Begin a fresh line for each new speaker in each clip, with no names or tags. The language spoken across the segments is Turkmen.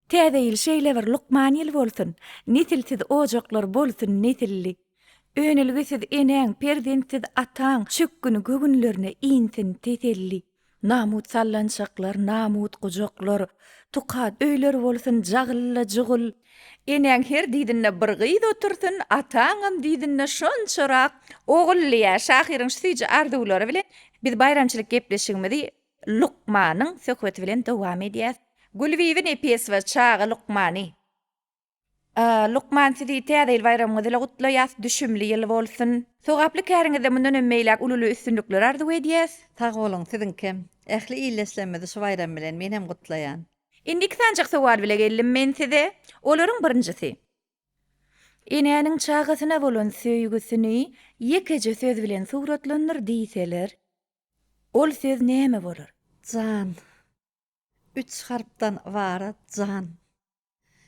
Täze ýyl şeýle bir Lukman ýyl bolsun, nitilsiz ojoklar bolsun nitilli. Önelgesiz eneň, perzentsiz ataň, çökkünü gögünlerine iňsin teselli. Namut sallanşaklar, namut gojoklar, tukat öýler bolsun jaglyla jugul. Eneň her diýdinne bir gyz otursun, ataňam diýdinne şonçarak ogullyýa şahyryň süýji ardulary bilen biz bayramçylyk gepleşigimizi Lukmanyň söhbeti bilen dowam edýäs. Gülbibi nepes we çağı Lukmany. Lukman sizi täze ýyl bayramyňyzy gutlaýas, düşümli ýyl bolsun. Sogaply käriňizde mundan ömmeýlek ululu üstünlükler arzu edýäs.
Sag bolun sizinkem. Ähli iýleşlenmedi şu bayram bilen men hem gutlaýan.
Indi sancak sowal bile geldim men size. Olaryň birinjisi. Eneňiň çağasyna bolan söýgüsini ýekeje söz bilen suratlandyr diýseler, ol söz näme bolar?
Can. 3 harpdan ibaret can.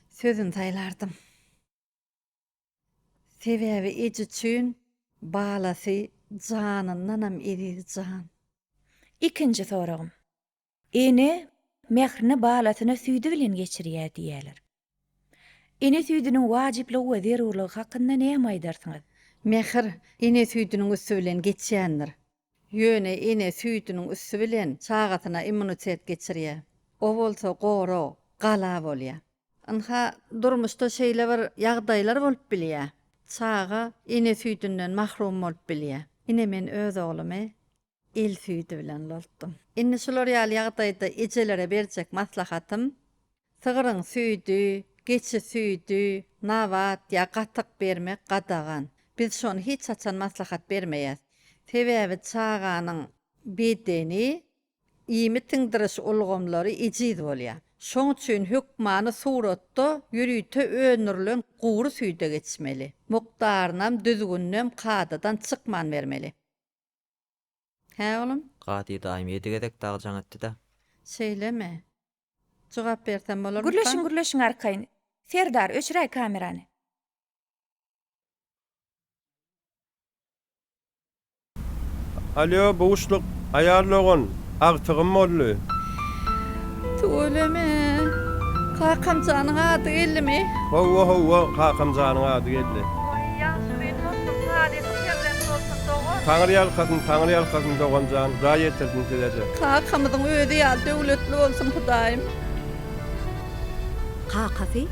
Sözün taýlardım. Sebäbi eji üçin balasy janyndanam eri can.
İkinci soragym. Ene mehrini balasyna süýdi bilen geçirýär diýerler. Ene süýdüniň wajipligi we zerurlygy hakynda näme aýdarsyňyz?
Mehr ene süýdüniň üstü bilen geçýändir. Ýöne ene süýdüniň üstü bilen çağatyna immunitet geçirýär. O bolsa goro, gala bolýar. Anha durmuşda şeýle bir ýagdaýlar bolup bilýär. Çağa ene süýdünden mahrum bolup bilýär. Ine men öz oglumy el süýdi bilen bolupdum. Indi şular ýaly ýagdaýda ejelere berjek maslahatym, sygyryň süýdi, geçi süýdi, nawat ýa gatyk bermek gadagan. Biz şonu hiç açan maslahat bermeýäs. Sebäbi çağanyň bedeni ýymy tiňdiriş ulgamlary ejiz bolýar. Şoň üçin hükmany suratda ýürüýte önürlen guwry süýde geçmeli. Mukdarynam düzgünnäm kadadan çykman bermeli. Hä oğlum?
Gady daim ýedigedek dagjaň etdi-de.
Şeýleme. Jogap bersem bolarmy?
Gürleşin arkaýyn. Serdar öçüräý kamerany.
Alo, boşluk ayarlagan. Agtygym boldy.
Söyleme. Kakamjanyň ady gelmi?
Howa, Hakamjanyň ady geldi. Taňry ýalkasyn doganjan, raýetlerden sileje.
Kakamyzyň öýdi ýa döwletli bolsun Hudaýym.
Kakasy?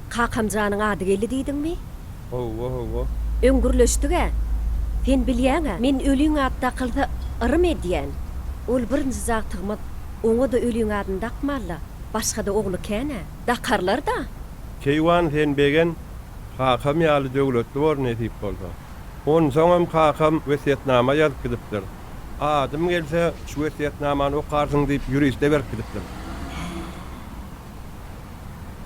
Kakamjanyň ady geldi diýdiňmi?
Howa.
Öňgürleşdige. Sen bilýäňä, men ölüň adda kılsa ırım edýän. Ol birinji zagtygmy oňa da ölüň adyny dakmalla. Başga da oglu käne. Dakarlar da.
Keýwan sen begen Hakam ýaly döwletli bor netip boldy. On soňam Hakam wesiýetnama ýazyp gidipdir. Adym gelse şu wesiýetnamany okarsyň diýip ýürüýüşde berip gidipdir.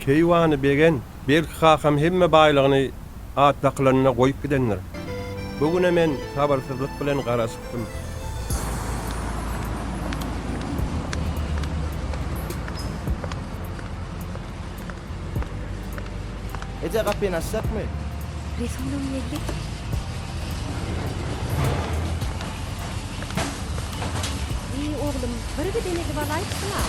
Keýwany begen belki Hakam hemme baýlygyny atlaklaryna goýup gidenler. Bugüne men sabarsyzlyk bilen garaşykdym.
Ece kapyny açsakmy?
Resmim geldi. Oğlum, bir denegi balaýsana.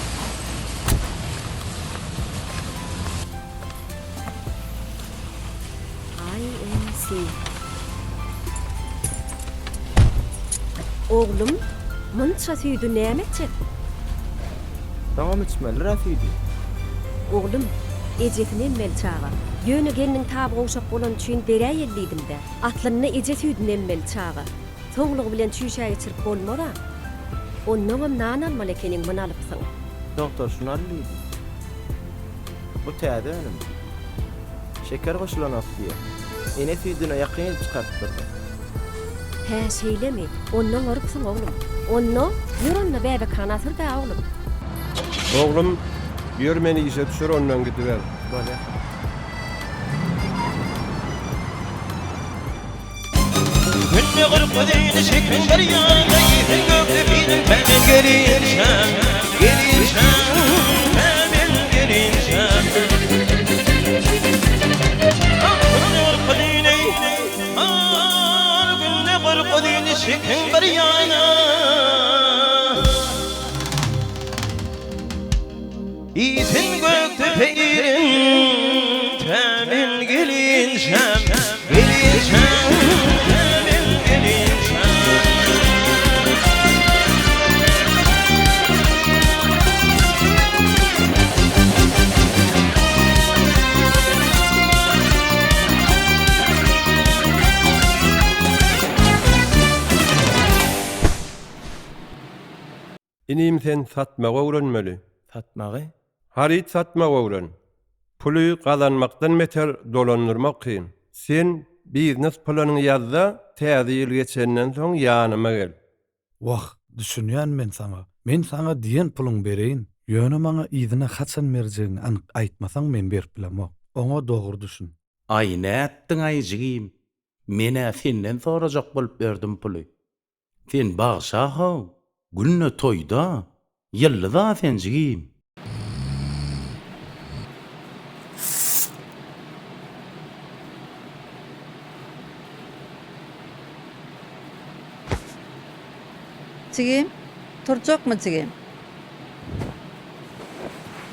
Ay, ensi. Oğlum, munça süýdi näme etjek?
Dagam içmeli rafidi.
Oğlum, ejetini emmel çağa. Ýöne geliniň taby goşak bolan üçin derä ýellidim-de. Atlyny eje süýdün emmel çağa. Soňlugy bilen çüýşä geçirip bolmara. Ondan nanan malekeniň bunu alypsyň.
Doktor şunu alýdy. Bu täze önem. Şeker goşulan diýe. Ene süýdüne ýakyn çykartdy.
Hä, şeýlemi? Ondan arypsyň oglum. Ondan ýöründe bäbe kanatır da oglum.
Oglum, ýör meni işe düşür ondan gidiber.
Bolýar.
Gülme gırpıdığını şeklin bir yanında Yerin gökte benim hemen gelirşem Hemen gelirşem Gülme gırpıdığını Gülme gırpıdığını şeklin bir yanında Yerin gökte peyin temin gelinşem gelinşem temin gelinşem
Inim sen satmaga öwrenmeli.
Satmagy?
Harit satmaga öwren. Puly kazanmakdan meter dolandyrmak kyn. Sen biznes planyny ýazda, täze ýyl geçenden soň ýanyma gel.
Wah, düşünýän men sana. Men sana diýen puluň bereýin. Ýöne maňa ýzyna haçan berjegiňi anyk aýtmasaň men berip bilemok. Oňa dogry düşün.
Ay näetdiň aýjygym? Mene senden sorajak bolup berdim puly. Sen bagşa haw, günne toýda, ýyllyda senjigim.
Çigim, turjak mı çigim?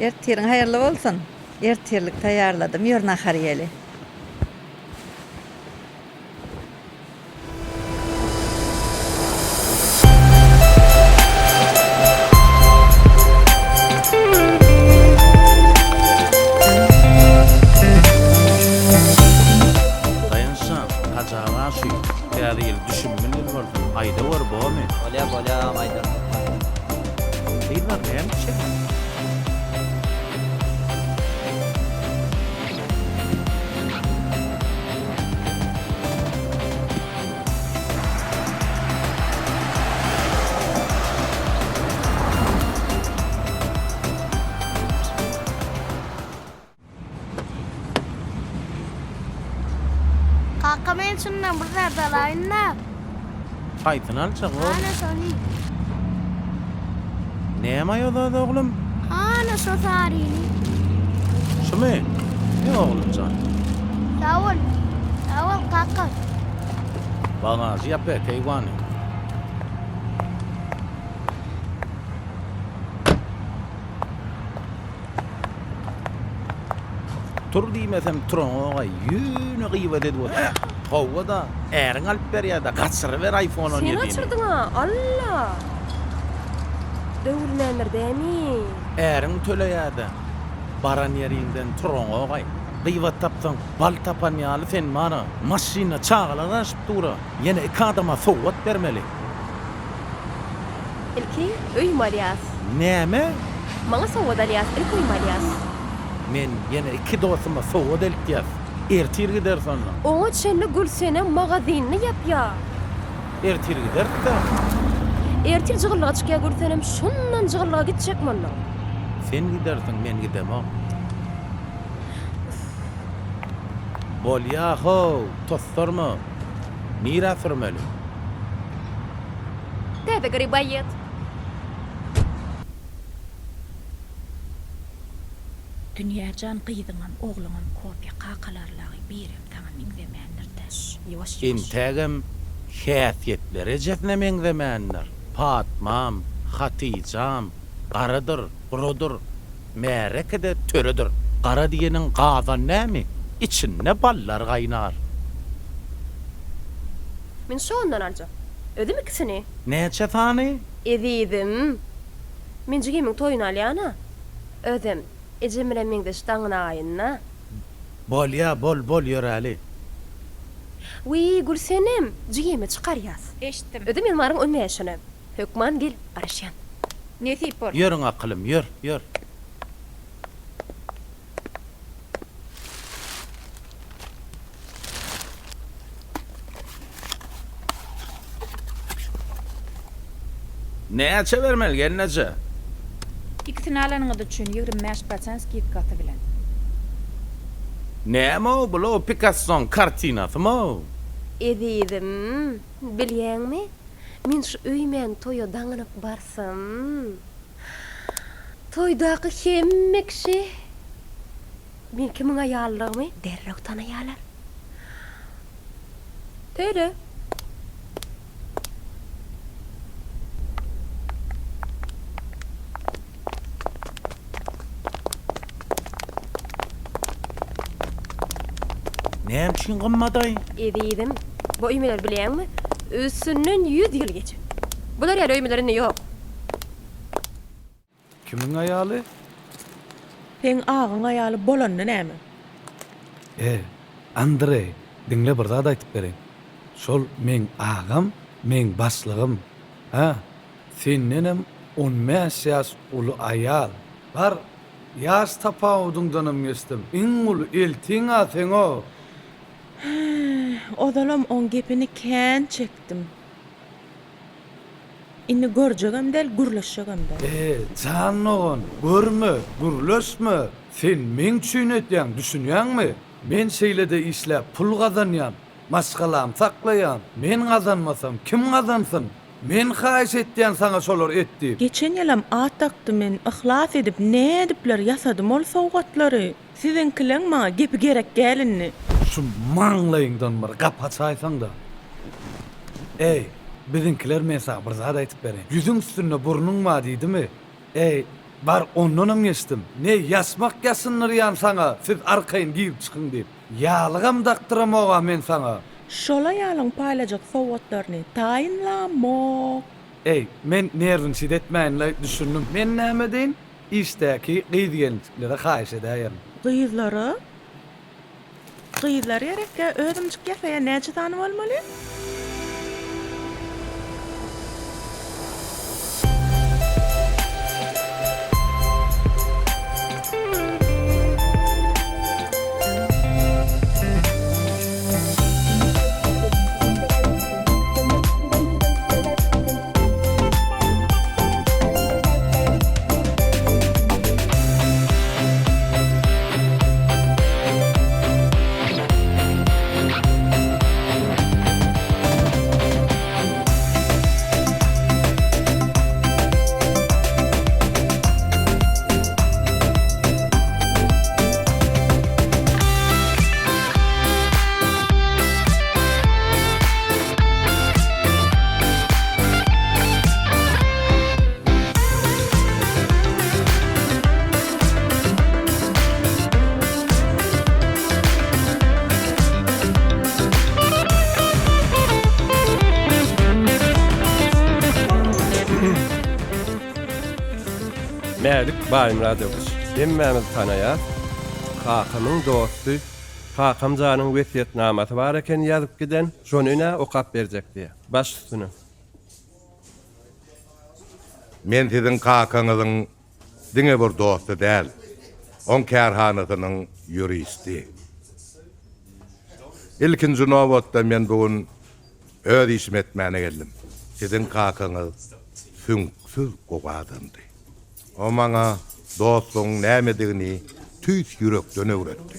Ertirin hayırlı bolsun. Ertirlik taýýarladym, ýör nahar ýeli.
Dayanşan, acaba şu, täze ýyl düşünmeli boldy. Aýda bar bomy?
Bolýa, maýdan.
Eýler näme şey?
Kaka men şundan bir derdalayın da.
Haýtyn alçak o.
Ana soni.
Näme ýolda oglum?
Ana so sarini.
Şumy? Ne oglumcan?
Sawol. Sawol kaka.
Bagaj ýapy teýwany. Tur diýmesem turan ýüne gyýbat edip otur. Hawa da äriň alyp berýär-de gaçyry ber iPhone 17.
Sen açırdın ha, Allah! Döwürlenler dämi?
Äriň töleýär-de. Baran ýerinden turan ogay. Gyýbat tapsaň, bal tapan ýaly sen mana maşyna çağalar aşyp dura. Ýene iki adama sowat bermeli.
Ilki öý Marias.
Näme?
Maňa sowat alyas, ilki öý Marias.
Men ýene iki dostuma sowat eltýär. Ertir gider sonra.
Oňa çenli Gülsene magazinini ýapýar.
Ertir gider de.
Ertir jygyllyga çykýar görsenem, şundan jygyllyga gitjek manda.
Sen gidersin, men gidemem. Bolýa ho, tostorma. Nira sürmeli.
Täze garibayet.
Dünýäjan gyýdyňam ogluňam kopya qaqalarlagy berip taňam iňdemäňdirde. Ýewaş
İntegim häsiýetleri jetnemeňdemäňdir. Fatmam, Hatyjam, garadyr, gurudur. Märekede töredir. Gara diýeniň gazan näme? İçinde ballar gaýnar.
Men şondan alja. Ödüm ikisini.
Näçe tany?
Edidim. Men jigimiň toýuny alýana. Ödüm. Ejemre meňde ştaňyna aýynna.
Bolýa, bol ýöräli.
Wi Gülsenem, jigimi çykarýas.
eşitdim.
Ödüm ýylmaryň önmeýşinem. Hökman gel, araşýan.
Nesip bol.
Ýörüň akylym, ýör. Näçe bermeli gelneje?
İkisini alanyňyzy üçin 25% skidkaty bilen.
Näme o bu Picasso kartinasymy?
Edidim. Bilýärmi? Men şu öýmen toýa daňynyp barsam. Toýdaky hemme kişi men kimiň aýallarymy derrek tanaýarlar. Töre.
çin gymmaday.
Edidim. Bu üýmeler bilýänmi? Üstünden 100 ýyl geçip. Bular ýa öýmelerinde ýok.
Kimin aýaly?
Sen ağın aýaly bolanda näme?
Andrei, dinle bir zat aýtyp bereň. Şol men agam, men başlygym. Ha? Sennenem 15 ýaş uly aýal. Bar ýaş tapawdyňdanam geçdim. Iň uly eltiň ateň o.
Odalam on gepini kän çekdim. Inni görjegem del, gürleşjegem del.
Can oğun, görme, gürleşme. Sen men çüýnetýän, düşünýänmi? Men şeýlede işläp pul gazanýan, maşgalam saklaýan. Men gazanmasam kim gazansyn? Men haýyş etdiýän saňa şolar etdi.
Geçen ýalam at takdy men, ihlas edip ne edipler ýasadym ol sowgatlary. Sizinkileň maňa gepi gerek gelinni.
Şu maňlaýyňdan bir gap açaýsaň da. Bizinkiler men sana bir zat aýtyp bereň. Yüzüň üstünde burnuň ma diýdimi? Bar ondanam geçdim. Ne ýasmak ýasynyrýan saňa, siz arkaýyn giýip çykyň diýip. Ýalygam daktyramoga men saňa.
Şola ýalyň paýlajak sowgatlaryny taýynlamok.
Men nervin şiddetmänle düşündüm. Men näme deýin? İşdäki gyýdygenliklere haýyş edäýän.
Gyýzlary? Gyýzlary ýerekde özümçik ýasaýan näçe tany bolmaly?
Mälik Baýym Radiowyç. Hemmämiz tanaýar. Hakamyň dosty, Hakamjanyň wesiýetnamasy bar eken ýazyp giden, şonuňa okap berjek diýe. Baş üstüne.
Men siziň kakaňyzyň diňe bir dosty däl. On kärhanatynyň ýuristi. İlkinji nowatda men bugün öz işim etmäne geldim. Siziň kakaňyz süňksiz gowadandy. O maňa dostluň nämedigini tüýs ýürekden öwretdi.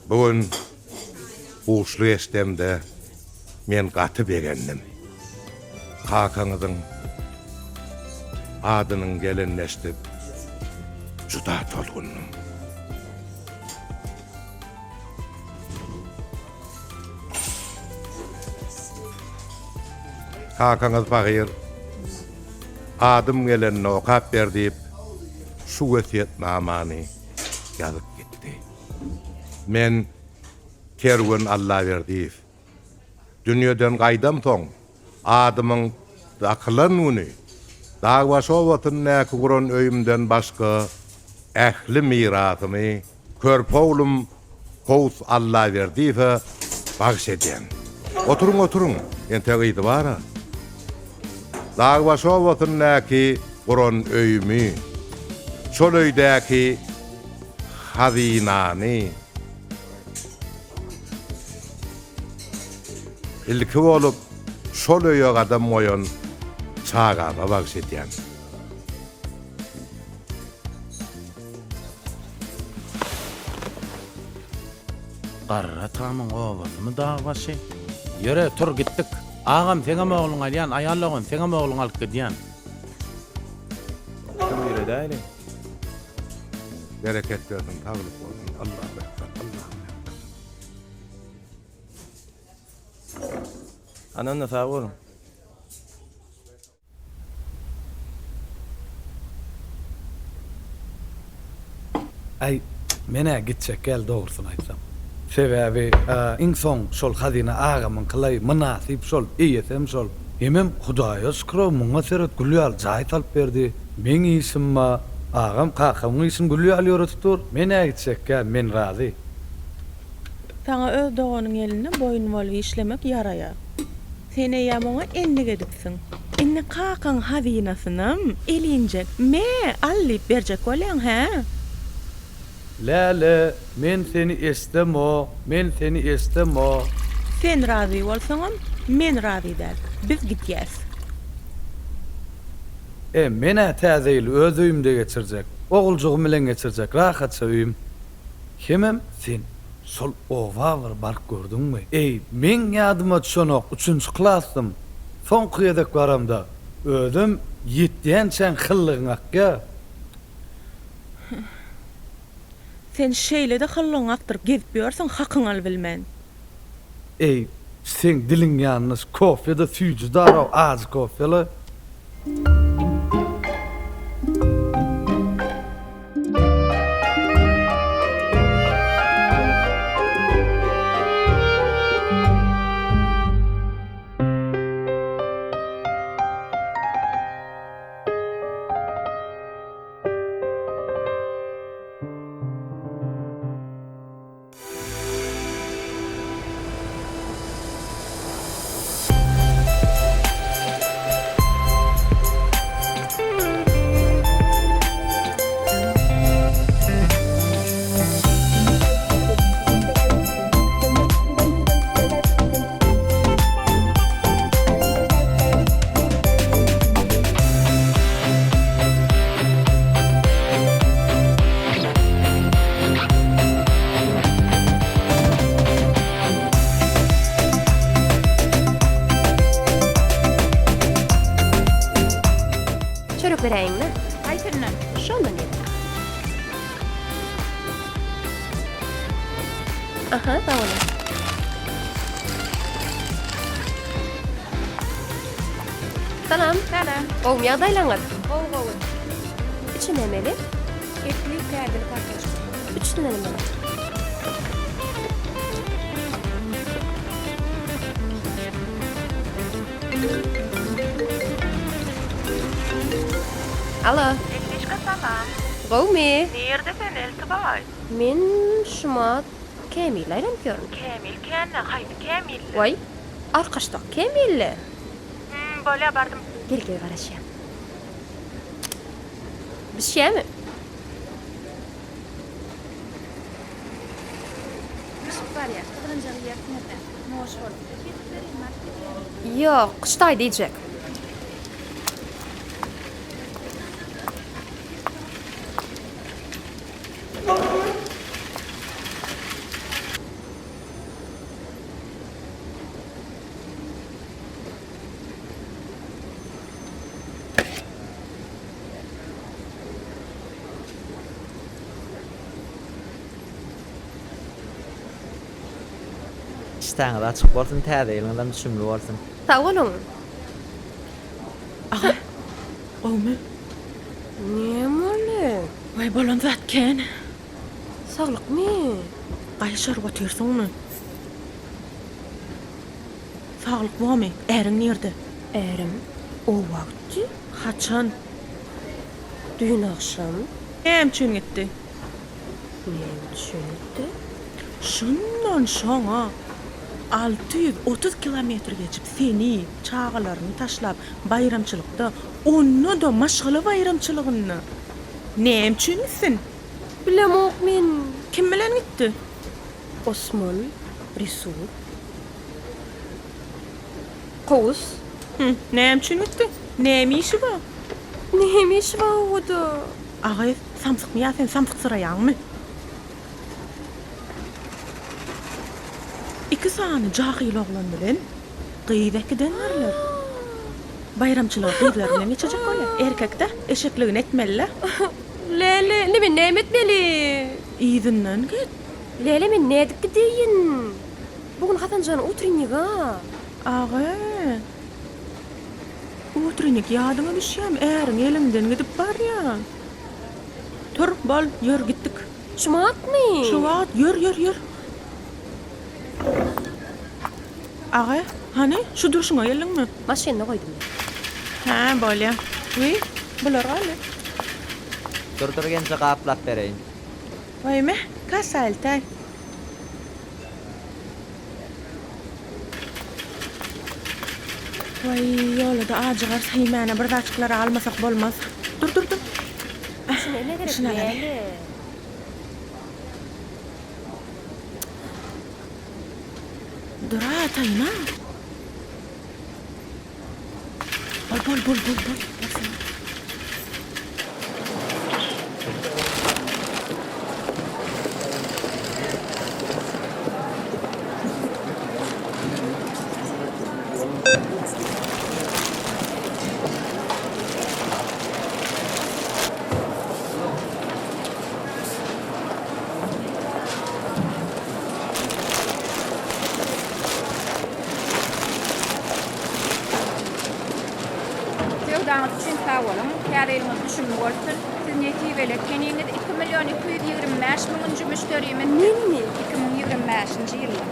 Bugün uşly estemde men gaty berendim. Kakaňyzyň adynyň gelenleşdip juda tolgundum. Kakaňyz bagyr adym gelenine okap berdiip şu wesiýetnamany ýazyp gitdi. Men kerwen Allah berdiip dünýeden gaýdam soň adymyň akylanyny dagwaşowatyn näki guran öýümden başga ähli mirasymy körpowlum Howus Allah berdiip bagş edýän. Oturuň, ente gydy bara. Dagwaşowatyn näki guran öýümi şol öýdäki hazinany ilki bolup şol öýe gadam moýan çağaga bagş edýän.
Garra tamam owalymy dagwaşy. Ýöre tur gitdik. Agam seňe oğlun alýan, aýallagyn seňe oğlun alyp gidýän.
Buyur edäýin.
Bereket versin, taglyk bolsun. Allah berkat, Allah berkat.
Ananna sağ bolun.
Mene gitjek gel dogrusyny aýtsam. Sebäbi inson şol hazina agamyň kylay münasip şol iýetsem şol. Hemem Hudaýa şükür muňa seret gülýär jaý talyp berdi. Men isimma agam kakam isim gülýär ýöretdir. Men ägitsek men razy.
Sana öz doğanın eline boyun bolup işlemek yaraya. Sene yamoňa enni gedipsiň. Enni kakan hazinasyna elinjek me allyp berjek bolan ha?
Lale, men seni istemo, men seni istemo.
Sen razy bolsaňam, men razy däl. Biz gitýäs.
Mene täzeýil öz öýümde geçirjek. Oguljugum bilen geçirjek, rahatça öýüm. Hemem sen sol owa bir bark gördüňmi? Men ýadyma düşenok 3-nji klassym. Soňky ýedek baramda özüm 7-ňen hyllygyň akka.
Sen şeýle de hyllygyň aktyryp gezip ýörsiň, hakyň al bilmän.
Sen diliň ýalnys kofede süýji daraw az kofeli.
Bereýinmi? Aýtyrnan. Şondan ýedir. Aha, dawala. Salam. Salam. Ow, ýagdaýlaňyz? Ow. Üçin emeli? Etli kädil kartoş. Üçin emeli. Alo.
Eşka salam.
Gowmy?
Nerdesin Eltibay?
Men şuma Kemil aýlanýarym.
Kemil kenne, haýdy Kemil.
Vay, arkaşda Kemilli.
Bolýa bardym.
Gel garaşýa. Biz şämi?
Var ya, kılıncalı yakınada. Noş oldu.
Yok, kıştay diyecek.
İşten da açık bolsun, täzeýiňden düşünmeli bolsun.
Sağ olun.
Aga. Gowmy.
Näme?
Vay bolan zatken.
Sağlykmy?
Gaýşar götürsiňmi? Sağlyk bolmy? Äriň nerede?
Ärim o wagtdy
Haçan?
düýün akşam.
Näme gitdi? Şundan şoňa 630 kilometr geçip seni, çağalaryny taşlap bayramçylykda onu da maşgala bayramçylygyny. Näme üçinsin?
Bilemok men.
Kim bilen gitdi?
Osman, Resul. Qowus.
Näme üçin gitdi? Näme işi bar?
Näme işi bar oda?
Agay, samsyk mı sen samsyk sıraýanmy? 2 sany jahyl oglan bilen gyýdakdan narlar. Bayramçylyk gyýdlaryna geçecek bolar. Erkekde eşekligini etmeli.
Lele, näme etmeli?
Izinden git.
Lele, men nädip gideýin? Bugün hatanjany utrynýyga.
Agay. Utrynýyk ýadyma düşýär, äriň elinden gidip barýar. Tur, bol, ýör gitdik.
Şumatmy?
Şumat, ýör. Ağa, hani şu duruşuna geldin mi?
Maşinine koydum.
Ha, bolýar. Uy, bular galy.
Dur gence gaplap bereýin.
Wayme, kasaltay. Vay, ýolda ajygar saýmana bir daçyklar almasak bolmaz. Dur.
Şuna ne gerek
Şuna ne?
yani?
Dur atayna. Bol.
Sevdaňyz üçin sag bolun. Käreliniz düşünme bolsun. Siz netibele keniňiz 2.225.000 müşteriýimin.
Nemi?
2025-nji ýylda.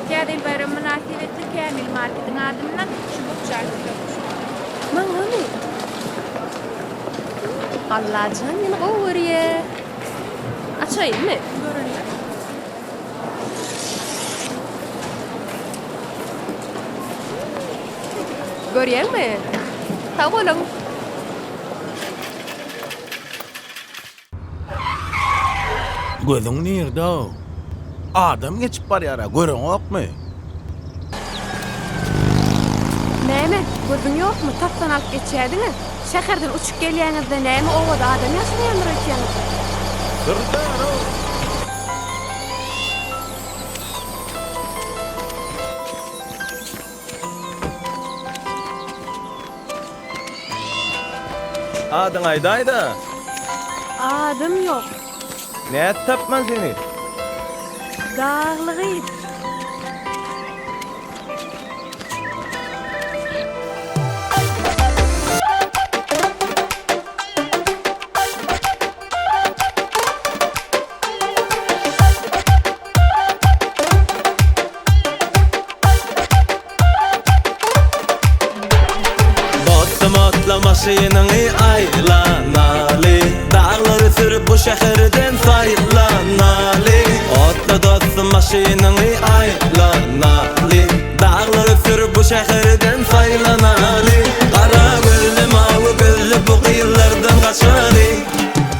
Kärel bayram münasibetli Kamil marketiň adymyndan şu bukçardy.
Maňa ne? Allahan ýene gowurýe. Açaýynmy? Görýärmi? Sag bolun.
Gözüň nirde? Adam geçip barýar, göreňokmy?
Näme? Gözüň ýokmy? Tapdan alyp geçýärdiňi? Şäherden uçup gelýäňizde näme owada adam ýaşaýandyr ekeňiz?
Sırdar.
Adyň aýdaýda.
Adam ýok.
Näde tapman seni?
Dağlıgy.
Matla maşinany aýlanaly, dağlary sürüp bu şäherden saýlanaly. Otla dostum maşinany aýlanaly, dağlary sürüp bu şäherden saýlanaly. Qara gözlü mawy gözlü bu gyýylardan gaçaly.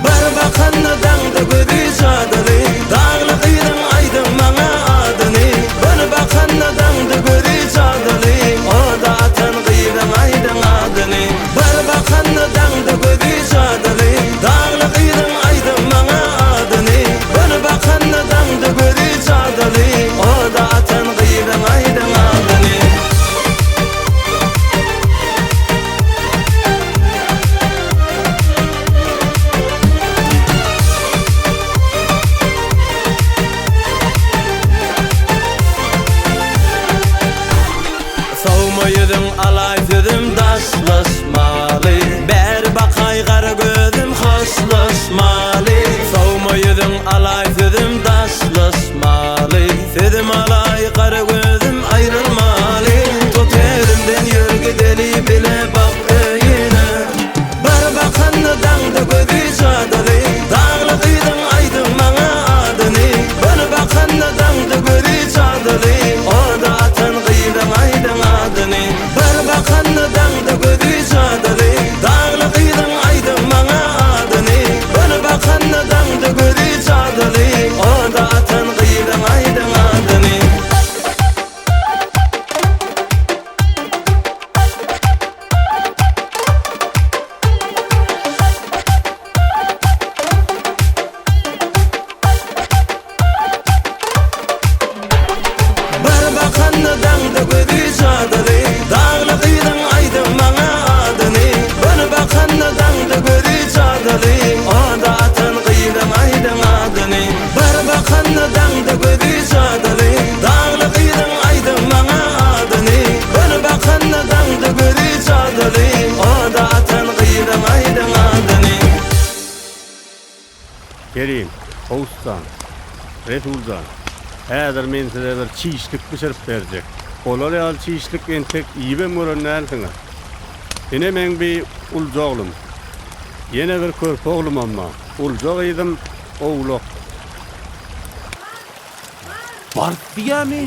Bir bakanda daňda gözi şadaly, dağly gyýyň aýdym maňa adyny. Bir bakanda daňda gözi şadaly, o da atan gyýyň aýdym adyny. Bir bakanda daňda gözi şadaly, dağly gyýyň aýdym maňa adyny. Bir bakanda daňda gözi şadaly, o da atan gyýyň aýdym adyny. Soğumayıdım alay dedim daşlaşmalı. Ber bakay qara gözüm hoşlaşmalı. Soğumayıdım alay dedim daşlaşmalı. Dedim alay qara gözüm ayrılmalı. Tut elimden yürü deli bile bak öyüne. Bir bakanda daňda gözi şadaly, dağly gyýyň aýdym maňa adyny. Bir bakanda daňda gözi şadaly, o da atan gyýyň aýdym adyny. Bir bakanda daňda gözi şadaly, dağly gyýyň aýdym maňa adyny. Bir bakanda daňda gözi şadaly, o da atan gyýyň aýdym adyny. Bir bakanda daňda gözi şadaly, dağly gyýyň aýdym maňa adyny. Bir bakanda daňda gözi şadaly, o da atan gyýyň aýdym adyny. Bir bakanda daňda gözi şadaly, dağly gyýyň aýdym maňa adyny. Bir bakanda daňda gözi şadaly, o da atan gyýyň aýdym adyny.
Kerim, Oğuzhan, Resulcan. Häzir men size bir çiğişlik pişirip berjek. Olar ýaly çiýişlik entek iýbe mörenälsiňe. Ene men bir ulja oglum. Ýene bir körpe oglum amma. Ulja ýdym, oglok.
Bart diýämi?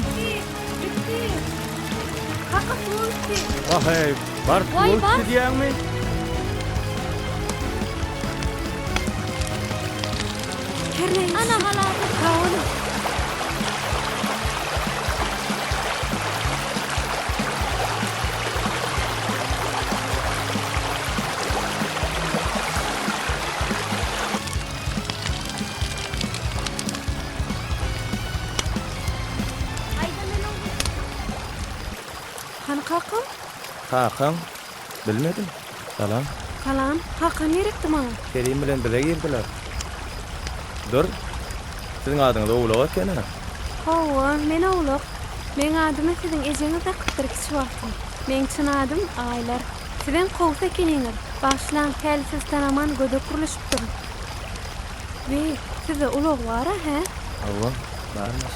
Kaka soğukti.
Ahay, bar
Vay,
ulja
bar.
diýäňmi?
Kerneyiz. Ana halası. Kavunu. Hani kakam?
Kakam, bilmedim. Salam.
Kalam. Kakam yerekdi bana.
Kerim bilen bire girdiler. Dur. Sizin adınız oğlu eкен ha?
Hawa, men oğluk. Men adymy sizin ejeňizde kıtır kişi wagtym. Men çyn adym Aylar. Sizin gowsa ekeniňiz. Başlan kelsiz tanaman göde kuruluşupdyr. We, size ulug wara he?
Allah, barmaz.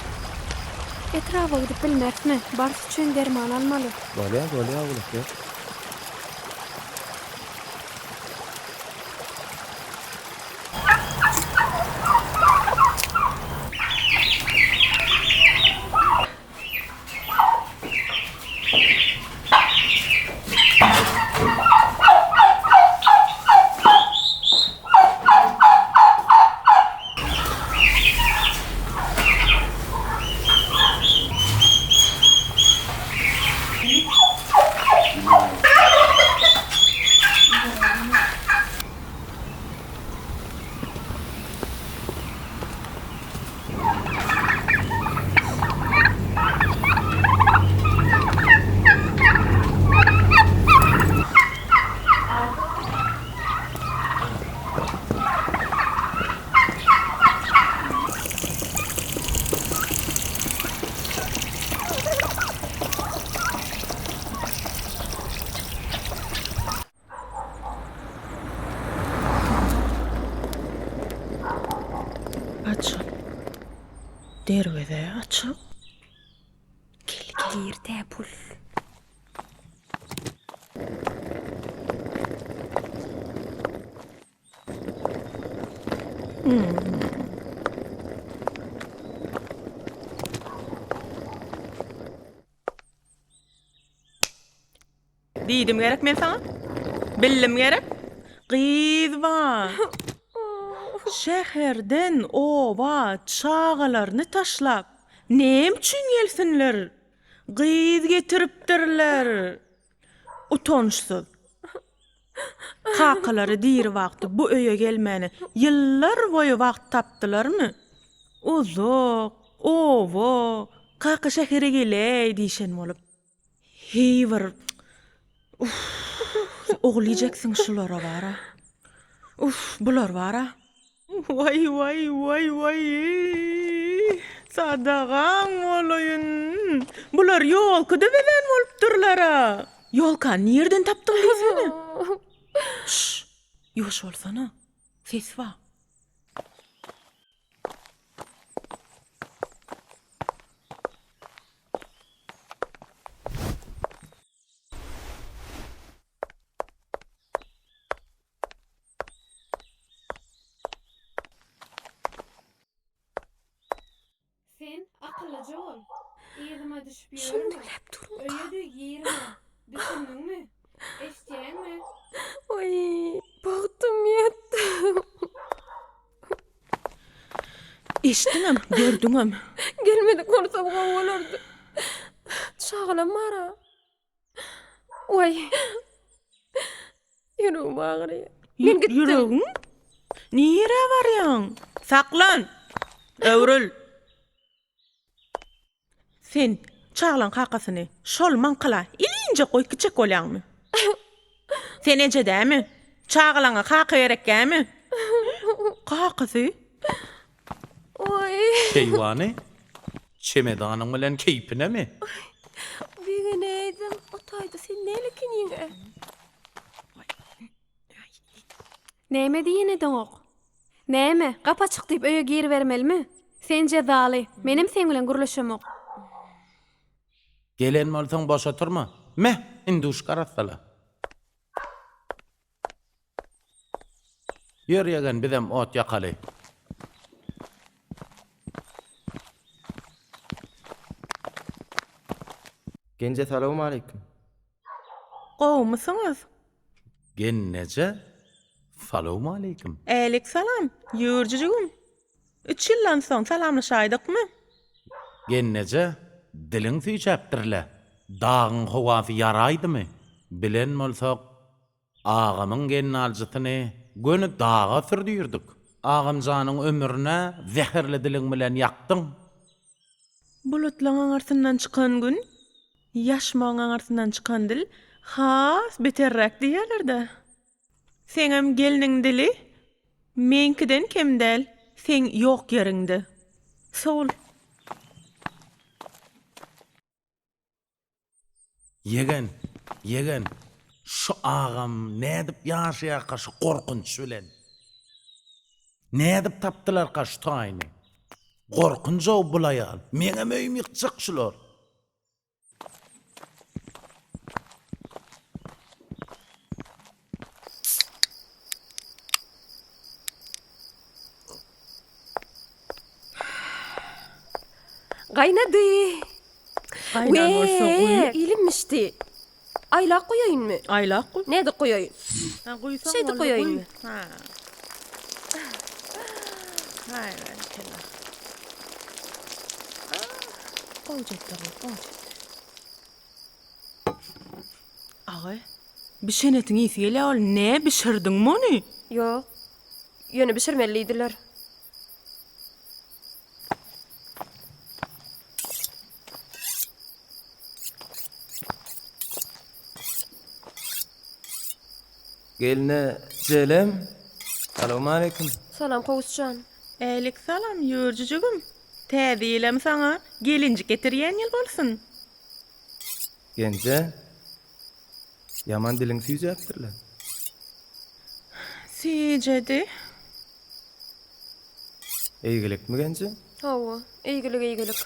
Etrafa gidip bilmersmi? Bars üçin derman almaly.
Bolýa, oğlu ya.
Açık. Dervede açık.
Gel ýerde pul.
Diýdim gerek men sana. Billim gerek. Gyz var. Şäherden owa çağalaryny taşlap nem üçin gelsinler? Gyz getiripdirler. Utonşsyz. Kakalary diýir wagty bu öýe gelmäni ýyllar boýu wagt tapdylarmy? Uzak, owa, kaka şähere geley diýşen bolup. Heýwer. Oglyjeksin şulara bara. Bular bara. Vay. Sadağan olayın. Bular yolkada beden bolupdurlara. Yolka nereden tapdın diýsene? Şşş, yoş bolsana. Ses var.
Sen akıllıca ol. Ýerime düşüp ýörme. Öýede ýerime. Düşündiňmi? Eşitýärmi?
Oy, bagtym ýetdi.
Eşitdiňem, gördüňem.
Gelmedi korsam bolardy. Çağlam mara. Oy. Ýüregim agyrýar. Men gitdim.
Ýüregiň? Nire barýaň? Saklan. Öwrül. Sen çağlan kakasyny şol manqala ilinje goý kiçek bolýarmy? Sen ejedämi? Çağlana kaka berekkämi? Kakasy?
Oy.
Keýwany? Çemedanyň bilen keýpinemi?
Bigine edim. Otaýda sen nälikiniň? Näme diýene doňok? Näme? Gapa çyk diýip öýe geri bermelimi? Sen jezaly. Menim sen bilen guruluşam ok.
Gelen bolsaň boşa turma. Meh, indi uş garatsala. Yer yagan bizem ot yakaly.
Gence salamu aleykum.
Gowmusyňyz?
Gennece. Salamu aleykum.
Älik salam, ýurjujugum. 3 ýyldan soň salamlaşaýdykmy?
Gennece diliň süýçäpdirle. Dağın howasy ýaraýdymy? Bilen bolsak agamyň genni aljatyny gönü dağa sürdürdik. Agamjanyň ömrüne zäherli diliň bilen ýakdyň.
Bulutlaryň arasyndan çykan gün, ýaşmagyň arasyndan çykan dil has beterräk diýerler-de. Seňem geliniň dili menkiden kemdäl, sen ýok ýeriňde. Sol.
Yegen. Şu agam nädip ýaşaýar şu korkunç bilen. Nädip tapdylar şu taýyny? Korkunç o bulaýar. Meňe möýüm ýykjak şular.
Gaýnady.
Aynan bolsa
Wee, ilinmişdi. Aylak koyayım mı?
Aylak koy.
Ne de koyayım?
Ha, koysan
Şey de
olur,
koyayım
koy.
mı?
Ha. Hayır, kelam. Koyacaklar, koyacak. Ağay, bir şenetin iyisi gele al. Ne pişirdin mi onu?
Yok. Yönü pişirmeliydiler.
Geline Celem. Salamu aleykum.
Salam Kavuşcan.
Eylik salam, yürcücügüm. Tədiylem sana, gelincik getiryen yıl bolsun.
Gence. Yaman dilin süýjäpdirle.
Sicedi.
Eýgilik mi gence?
Hava, iyigilik.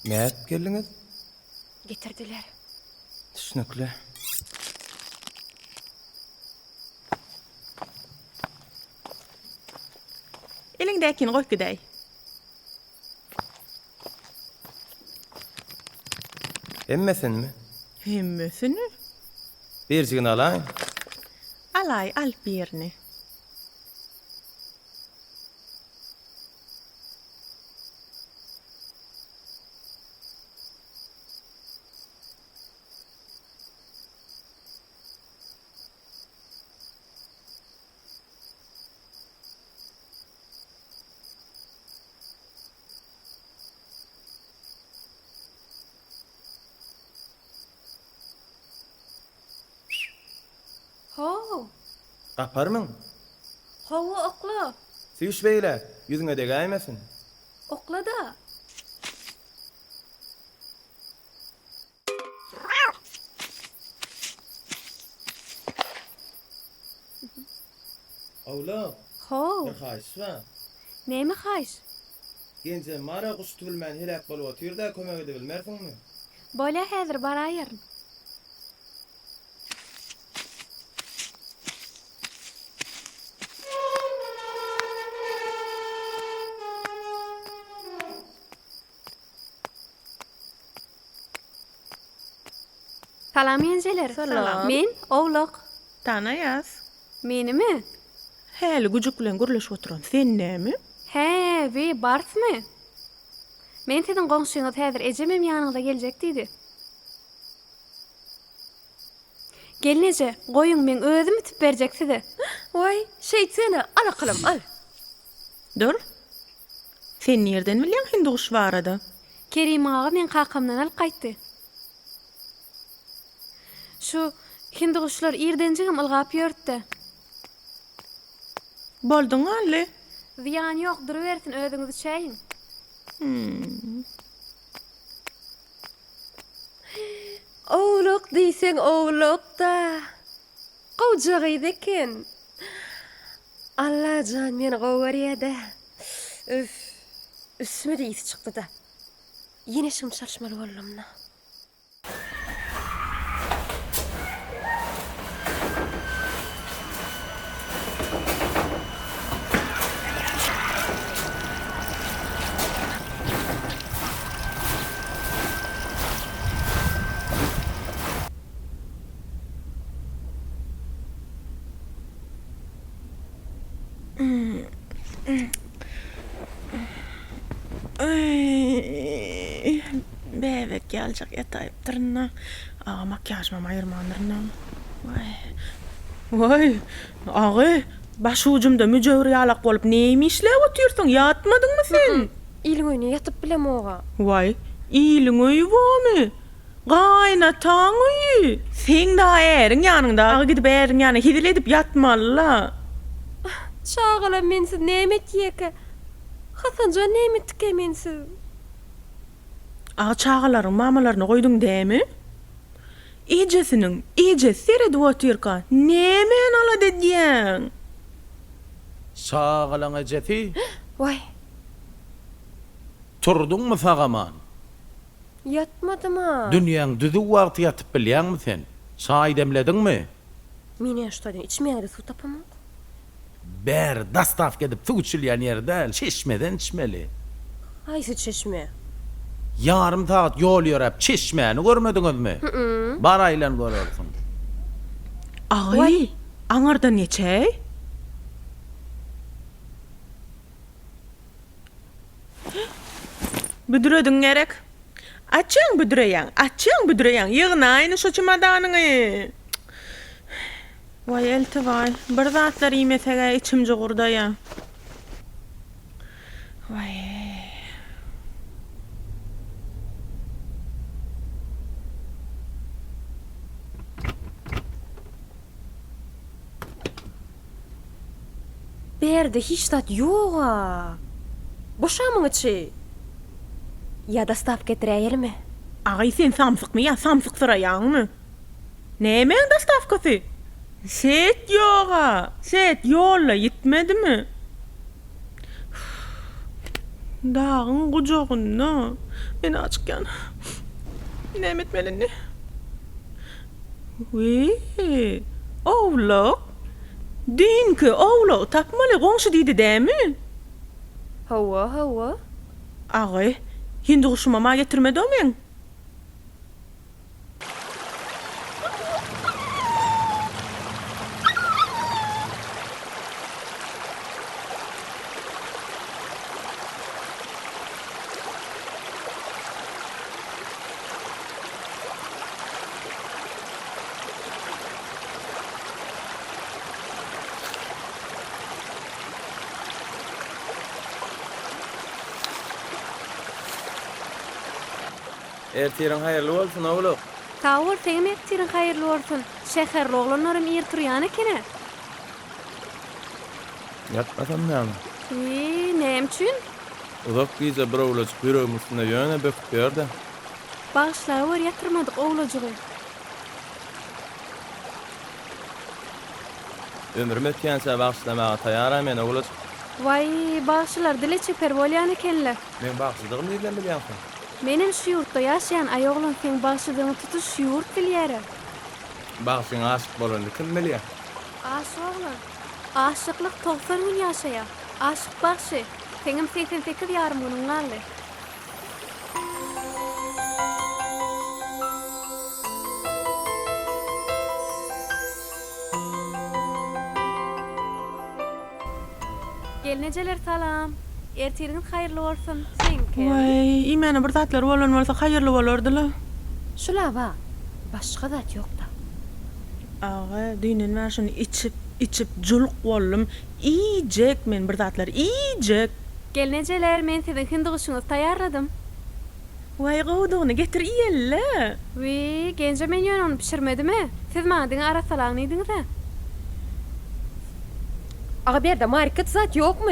Näp geldiňiz?
Getirdiler.
Düşnükli.
Elingdäkini goý gidäý.
Emmesinmi?
Hemmesini?
Berjigini alaýyn.
Alay, al birini.
Ho,
Gaparmyň?
hava okla.
Süýüşbeýle, ýüzüňe de gaýmasyň.
Okla da.
Awla,
Ho,
bir haýys bar.
nemi haýş?
Gence mara guş tübilmän helak bolup otyrda kömek ede bilmersiňmi?
Bola häzir baraýaryn. Salam ýenjeler.
Salam.
Men Owlak.
Tanaýas.
Menimi?
Häli güjük bilen gürleşip oturan. Sen näme?
He, we barsmy? Men sizin goňşuňyz häzir ejemem ýanyňyza geljek diýdi. Gelneje, goýuň men özüm tüp berjek size.
Vay, şeytana, al akalım, al.
Dur. Sen nerden bilýän hindi guş barada?
Kerim ağa men kakamdan alyp gaýtdy. Şu hindi guşlar irdenjigim ılgap ýörtdi.
Bolduň ali.
Ziyan ýok, duruversin özüňizi çäýin.
Oğluk diýsen oğluk da. Gowjagydyken. Allah can meni gowgarýa-da. Üf. Üstüme de ýyzy çykdy da. Ýene şym şarşmaly boldum.
Bebek gelecek yatayıptırına. Ağa makyajmam ayırmanırına. Vay. Ağa. Baş ucumda mücevir yalak bolup neymi işlep otursun? Yatmadın mı sen?
İlin oyunu yatıp bilem oğa.
Vay. İyilin oyu mi? Gaynatan oyu. Sen daha erin yanında. Ağa gidip erin yanına hidil edip yatmalı.
Çağala mensiz nemet yeke. Hasanca nemet tike mensiz.
Ağa çağaların mamalarını koydun değil mi? İyice seyredip oturka. Nemen ala dediyen?
Çağalan ejeti.
Vay.
Turdun mu sağaman?
Yatmadım ha.
Dünyanın düzü vakti yatıp bilyan mı sen? Çay demledin mi?
Mine ştadan içmeyene su tapamam.
Ber dastaf gedip su içilyen yerde çeşmeden içmeli.
Haysi çeşme.
Yarım saat yol yürüp çeşmeni görmediniz mi? Barayla görürsün.
Ay, anarda neçe? Büdüredin gerek. Açın büdüreyen. Yığına aynı şu çimadanını. Vay elti vay. Bir zatlar yemesege içimci kurda ya. Vay.
Berde hiç tat yoğa. Boşamın içi. Ya da staf getireyel mi?
Ağay sen samsık mı ya? Samsık sırayan mı? Ne men da staf kası? Set yoğa. Set yolla gitmedi mi? Dağın kucağında. Beni açıkken. Ne etmelin ne? Vee. Oğlak. Dünkü oğlak tapmalı komşu dedi değil mi?
Hava.
Ağay. Hindi kuşumama getirmedi o men.
Ertirin hayırlı olsun oğlum.
Sağ ol, senin ettirin hayırlı olsun. Şeherli oğlanlarım yer turuyan ekene.
Yatmasam ne ama?
Ne için?
Uzak giyice bir oğlacık yüreğim üstüne yöne böküp verdi.
Bağışları var yatırmadık oğlacığı.
Ömrüm etkense bağışlamağa tayaram yani oğlacık.
Vay, bağışlar dile çeper bolyan ekenler.
Men bağışladığım nereden biliyorsun?
Menin şu yurtta yaşayan ayoğlan sen bağışladığını tutuş şu yurt bilyere.
Bağışın aşık bolanı kim biliyor?
Aşık oğlan. Aşıklık 90 gün yaşaya. Aşık bağışı. Senin 88 yarım gününlerle. Gelneceler salam. Ertiriniz hayırlı olsun. Sen
Vay, imene bir zatlar olan olsa hayırlı olurdu la.
Şula ba. Başka da yok da.
Ağa, düğünün verşini içip culuk oldum. İyicek men bir zatlar, iyicek.
Gelneceler, men sizin hindi kuşunuz tayarladım.
Vay gıvduğunu getir iyelle.
Vay, gence men yön onu pişirmedi mi? Siz madini arasalanıydınız ha?
Ağa bir de market zat yok mu?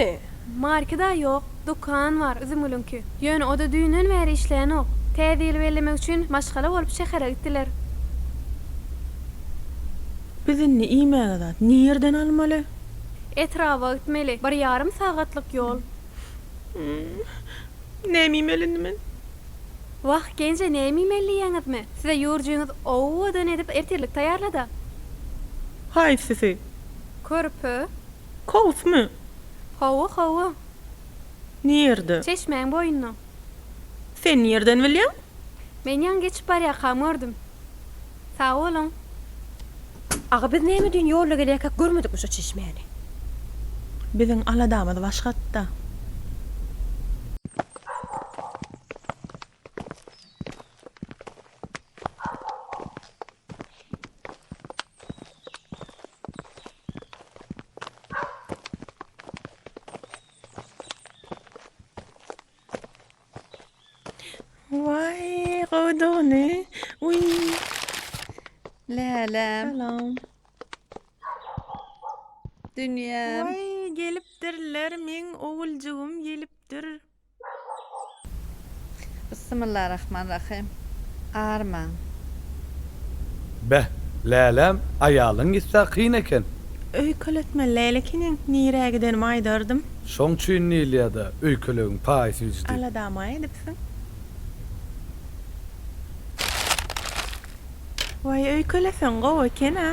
Markada yok, dukan var, üzümülünkü. Yönü o da düğünün veri işleyen o. Tedil verlemek için maşgala olup şehre gittiler.
Bizin ne imene zat, nereden almalı?
Etrafa gitmeli, bir yarım saatlik yol.
Ne mimelin men?
Vah gence ne mimelliýäňiz mi? Size yurcuňyz owadan edip ertirlik tayarlada.
Haýsysy?
Körpü.
Kowus mu?
Hawa.
Nerede?
Çeşmeň boýunna.
Sen nereden bilýän?
Men ýan geçip barýakam gördüm. Sağ olun.
Ağa biz näme dün ýolga gelýek görmedik şu çeşmeni.
Biziň aladamyz başgatda. Vay, gowdony. Uy.
Lälem,
Salam.
dünyam.
Vay, gelipdirler, meň owuljugum gelipdir.
Bismillahirrahmanirrahim. Arman.
Beh, lälem aýalyň gitse kyn eken.
Öýköletme lälekiniň nirägidenim aýdardym.
Şoň üçin näýilýär-de öýkelegiň paýsy üjdi.
Aladama aýdypsyň. Vay, öýkeleseň gowy eken ha.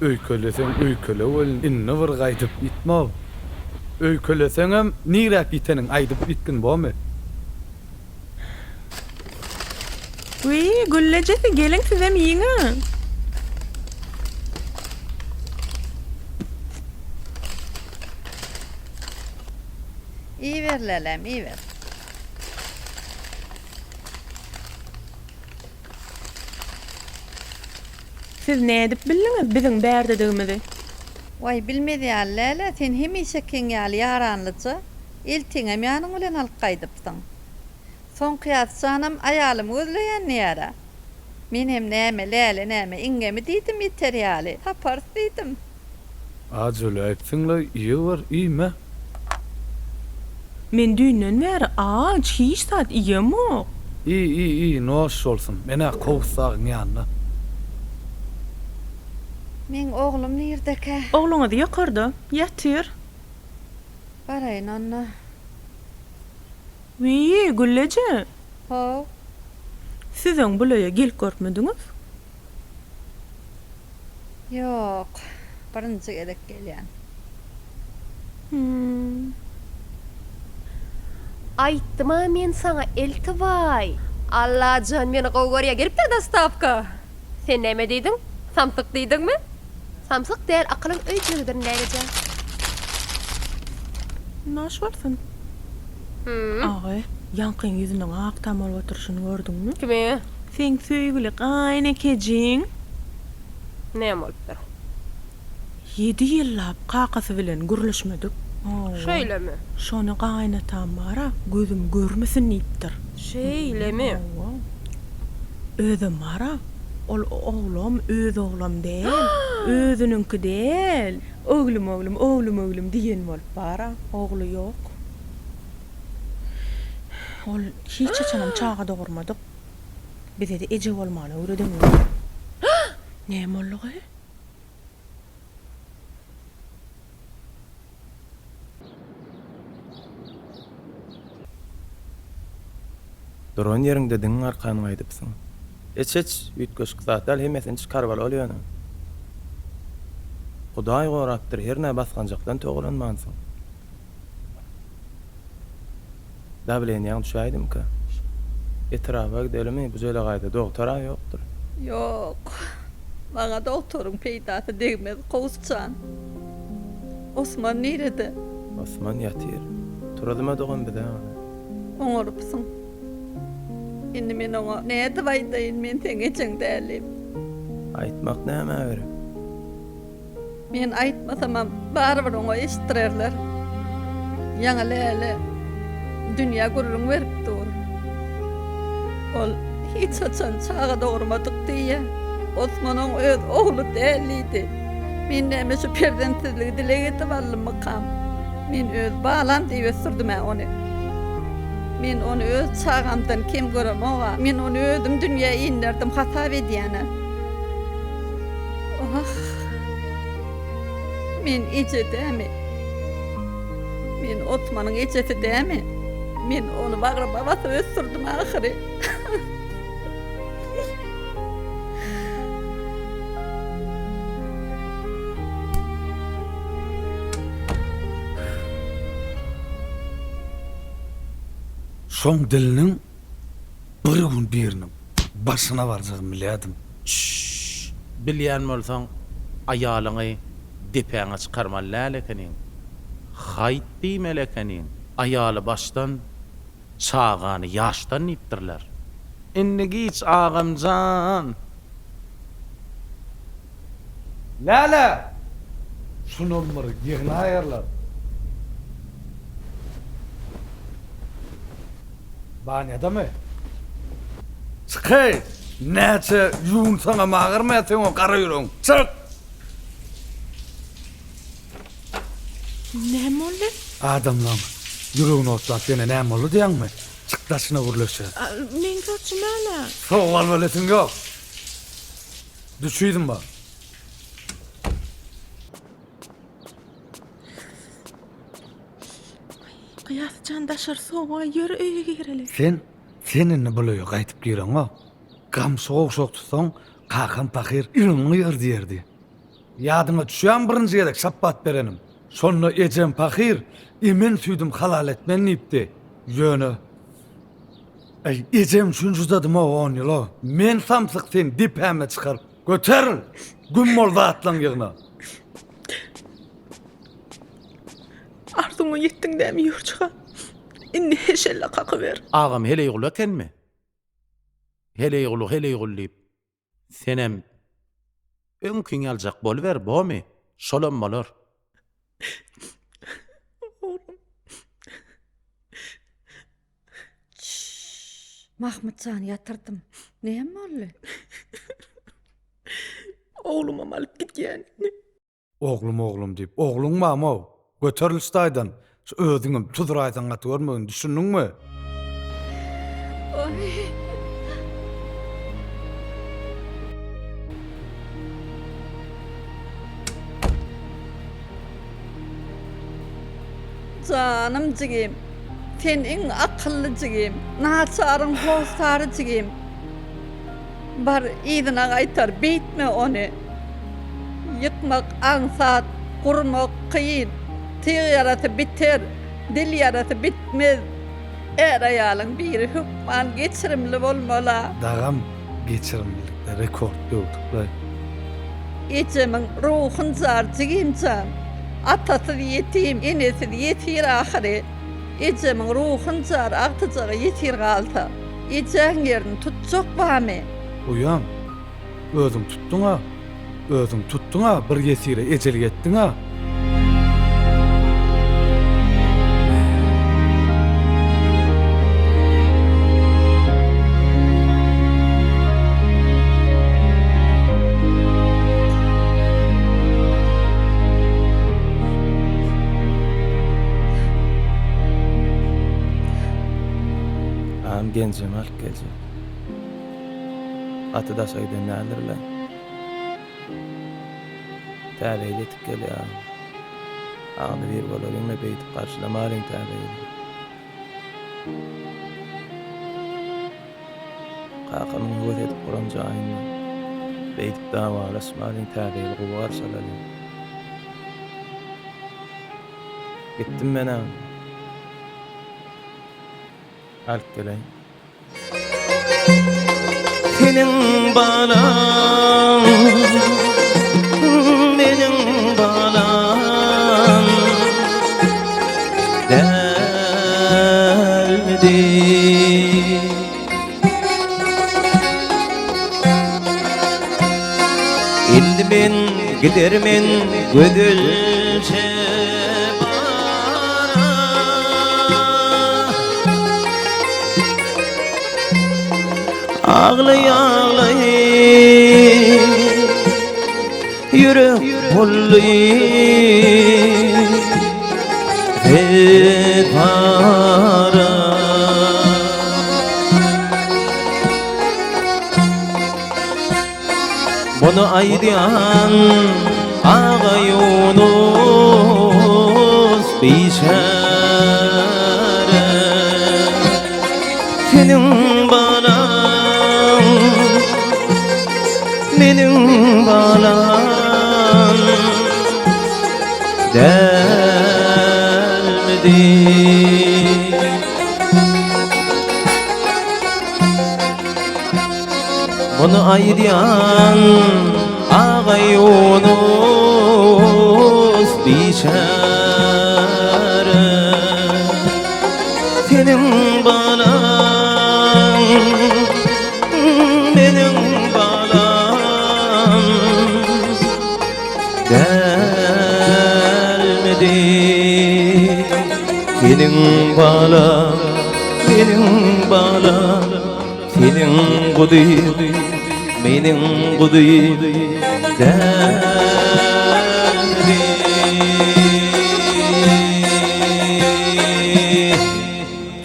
Öýkeleseň öýkele bolun, inni bir gaýdyp gitmab. Öýkeleseň hem nirä giteniň aýdyp gitgin bolmy?
Uy, güllejesi geliň sizem ýiňe.
İyi ver lälem, iyi ver.
Siz ne edip bildiňiz biziň bärdedigimizi?
Vay bilmedi ýa läle, sen hemişe keňýäli ýaranlyça eltiňe ýanyň bilen alyp gaýdypsyň. Son kıyas canım ayalım gözleyen niyara. Menem näme läle näme ingemi diýdim ýeter ýaly. Tapar diýdim.
Ajyla etsinle iyi var, iyi mi?
Men dünden bäri aç hiç saat ýemok.
İyi, noş olsun. Mene kovsağın yanına.
Men oğlum nerdeke?
Oğluňyz ýokarda, ýatyr.
Baraýyn anna.
Wi, Güllece.
Ho.
Siziň bulaya gelip görmediňiz?
Yok. Birinci gerek gelýän.
Aýtdyma men sana eltibay. Allahan meni gowgarya gelipdir da stavka. Sen näme diýdiň? Samsyk diýdiňmi? Samsyk däl akylyň öýçülidir nägeje.
Naş bolsun. Agy, ýankyň ýüzüniň ak tamal oturşyny gördüňmi?
Kime?
Sen söýgüli gaýna kejiň.
Näme bolupdyr?
7 ýyllap kakasy bilen gürleşmedik.
Şeýlemi?
Şonu gaýnatam bara, gözüm görmesin diýipdir.
Şeýlemi?
Özüm bara, ol oğlum öz oğlum değil, özününki değil. Oğlum diyen bolup bara, oğlu yok. Ol hiç açanam çağa doğurmadık. Bize de ece olmalı öğredim. Ne molluğu?
Duran ýeriňde diňiň arkany aýdypsyň. Eç üýtgeç kızatdal hemesini çykarbaly bolýar. Hudaý gorapdyr, her näme basganjakdan tögülenmansyň. Da bilen ýa düşäýdimki. Etrafa gidelimi, bu jele gaýda doktora ýokdur.
Yok. Bana doktorun peýdasy degmez Gowsçan. Osman nerede?
Osman ýatyr. Turadyma dogan bide.
Oňurypsyň. Indi men oňa näde baýdaýyn, men teňe çeň dälim.
Aýtmak näme beri?
Men aýtmasamam barbyr oňa eşitdirerler. Ýaňa läle dünýä gurulun berip dur. Ol hiç açan çağa doğurmadyk diýe. Osmanyň öz oğlu dälidi. Men näme şu perdentsizligi dile getip alymykam. Men öz balam diýip sürdüm ony. Men onu öz çağamdan kim görem owa. Men onu özüm dünýäe inlerdim hasap edýäne. Men ejedämi? Men Osmanyň ejesi dämi? Men onu bagyryma basyp ösürdüm ahyry.
Şoň diliniň bir gün biriniň başyna barjagyny bilýärdim.
Bilýän bolsaň aýalyňy depäňe çykarmaly ekeniň. Haytti melekenin ayalı baştan çağanı yaştan iptirler. Inni giç ağamcan.
Lala! Sunumlar yığına ayarlar. Banyada mı? Çıkay! Näçe yuň sana mağırmayatsın o kara yürüň. Çık!
Näme oldu?
Adamlam, yüreğini otlap yine näme oldu diýäňmi? Çıktaşına vuruluşa.
Men köçmeli.
Soğal böylesin yok. Düşüydüm bak.
Qiyas candaşar soğuğa yürü öýe gireli.
Seninle böyle qaytıp giren o. Gam soğuk tutan, kakan pakir, ürünü yer diyerdi. Yadıma düşen birinci yedek şappat berenim. Sonra ecem pakir, imen süydüm halal etmen ipti. Yönü. Ecem şuncudadım o 10 yıl o. Men samsık sen dipeme çıkar. Göteril. Gün molda atlan yığına.
Arzuňa ýetdiň dämi ýurçyga. Indi heşelle kakıver.
Ağam hele ýygul ekenmi? Hele ýygul diýip senem öňküň aljak boluver bomy? Şolam bolar.
Mahmudcan yatırdım. Näme oldu?
Oğlum alıp gitgen.
Oğlum deyip, oğlum mu ama o? Göteril staydan. Ödüňem tuzuraydan gat görmegin düşündüňmi?
Canım jigim. Sen en akıllı jigim. Naçarın hostarı jigim. Bar idina aytar beýtme onu. Yıkmak ansat, kurmak kıyın. Tığ yaratı biter, dil yaratı bitmez. Er ayalın biri hükman geçirimli bolmala.
Dağam geçirimlilikde rekord dövdükler.
Ecemin ruhun zar jigimcan. Atası yetim, enesi yetir ahire. Ecemin ruhun zar aktıcağı yetir galta. Eceğin yerini tutacak bami.
Uyan, özüm tuttun ha. Özüm tuttun ha, bir yesire ecel yettin ha.
Am gencem alıp geleceğim. Atı da saydan ne alırlar? Täzeyle etip gel ya. Ağını bir bolarınla beytip karşılamalıyım täzeyle. Kakamın hüvet edip kuramca ayınla. Beytip davalaşmalıyım täzeyle kuvar salalıyım. Gittim ben ağam. Alıp geleyim.
Senin balan, benim balan deldi. Indi ben gidermen gödülçe ağlay yürek pulli para bunu aydiyan ağa Yunus biçare senin balan benim balan delmedi. Bunu aydiyan ağa Yunus biçare Senin bala, senin bala, senin guduyum, menin guduyum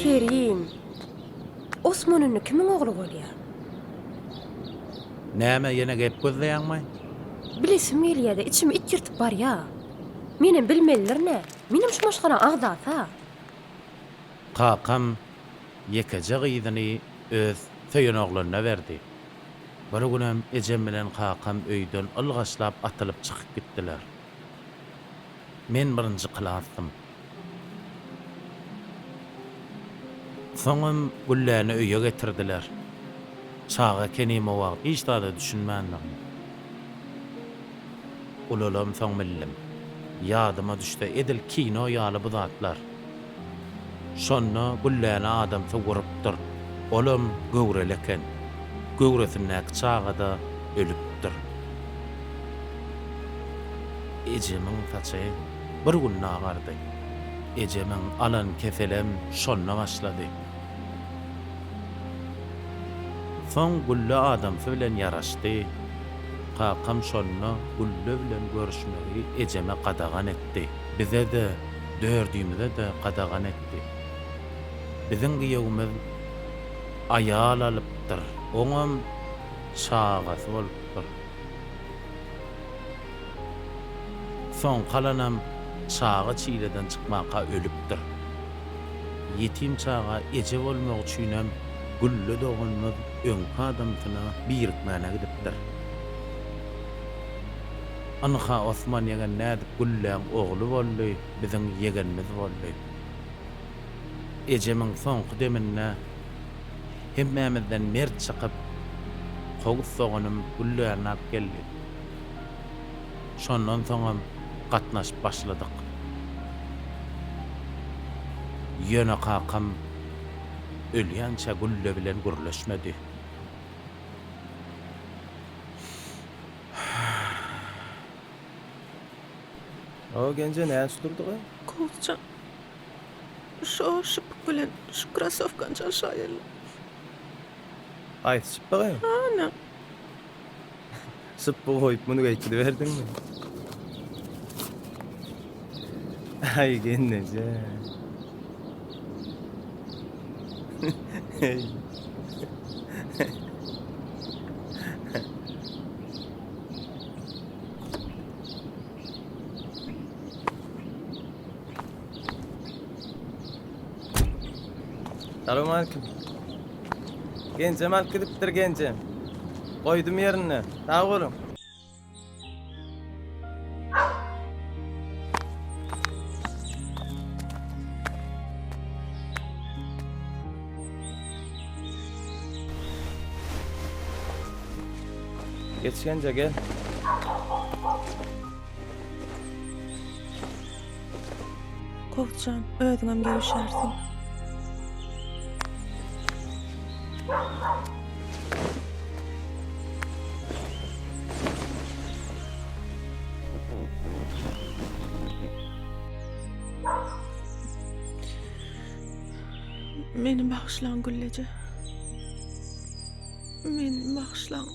Kerim, Osman'ın kimin oğlu bolýar?
Näme ýene gep gözleýänmi?
Bilesim gelýär-de, içimi it ýyrtyp bar ya. Menem bilmeliler ne? Menem şu maşgana agdata.
Kakam yekece gyzyny öz söýenoglaryna berdi. Bir günem ejem bilen kakam öýden ylgaşlap atylyp çykyp gitdiler. Men birinji klasym. Soňam gulläni öýe getirdiler. Çağa kenime wagt hiç da düşünmändim. Ulalam soň bildim. Yadyma düşdi edil kino ýaly bu zatlar. Şonna gulläni adam sowurypdyr. Olam göwreleken. Göwresinek çağada ölüpdir. Ejemin saçy bir gün nagardy. Ejemin alan keselem şonna başlady. Son gülle adam bilen yaraşdy. Kakam şonna gülle bilen görüşmegi ejeme qadagan etdi. Bize de dördüýümüze de qadagan etdi. Biziň giýegimiz ayal alypdyr. Oňam şagasy bolupdyr. Son kalanam çağa çiýleden çykmaka ölüpdir. Yetim çağa eje bolmak üçinem gülle dogunmaz öňki adamsyna birikmäne gidipdir. Anha Osman ýegen nädip gülläň ogly boldy, biziň ýegenimiz boldy. Ejemin soňky deminne hemmämizden mert çykyp howuz soňunym gülläni alyp geldi. Şondan soňam gatnaşyp başladyk. Ýöne kakam ölýänçe gülle bilen gürleşmedi.
O gence näçe durdy?
Kovcan. Şo şıpık bilen şu krasovkança aşaýyly.
Aýt şıpygy?
Ana.
Şıpygy goýup muny geçidi berdiňmi? Ay gennece. Salam aleyküm. Gencem alıp gidipdir gencem. Koydum yerine. Sağ olun. Geç gence gel.
Kovcan, ödüňem gelişersin. Meni bağışlan Güllece. Meni bağışlan.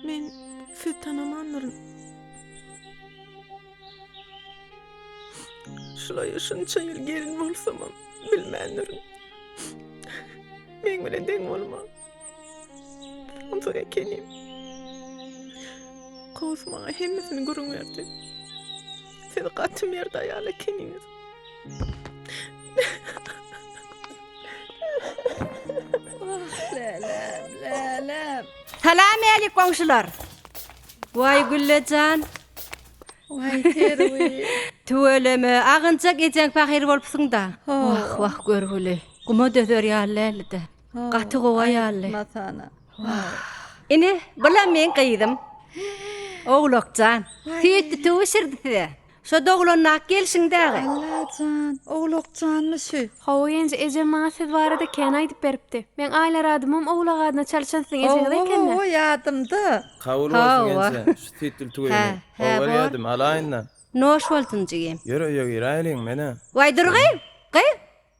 Men siz tanamanlarım. Şulay şunça yıl gelin bolsamam bilmändirin. Men bilen deň bolma. Onlara kenim. Kozma hemmesini gurun verdi. Siz qatım yerde ayala keniniz.
Salam aleykum komşular. Vay Güllecan.
Vay terwi.
Tuöleme agınçak ejen pahir bolupsyň da. Wah wah görgüli. Guma dözer ýalydy. Gaty gowa ýaly.
Matana.
Ini bilen men gyýdym. Oglakjan. Süýtdi tuýşyrdy size.
Şo doglannak gelsin däge.
Allacan, oğlokcanmy şu?
Hawa ýenje ejem maňa siz barada kän aýdyp beripdi. Men aýlar adamym oğlak adyna çalışan siň ejeňiz ekenler.
O yadımda.
Kabul
Ha,
olsun
var.
gençler. Şu titil tügeyini.
he,
O
var.
yedim alayınla.
Noş boltunjygym.
Yürü yürü mene.
Way durgy. Gy.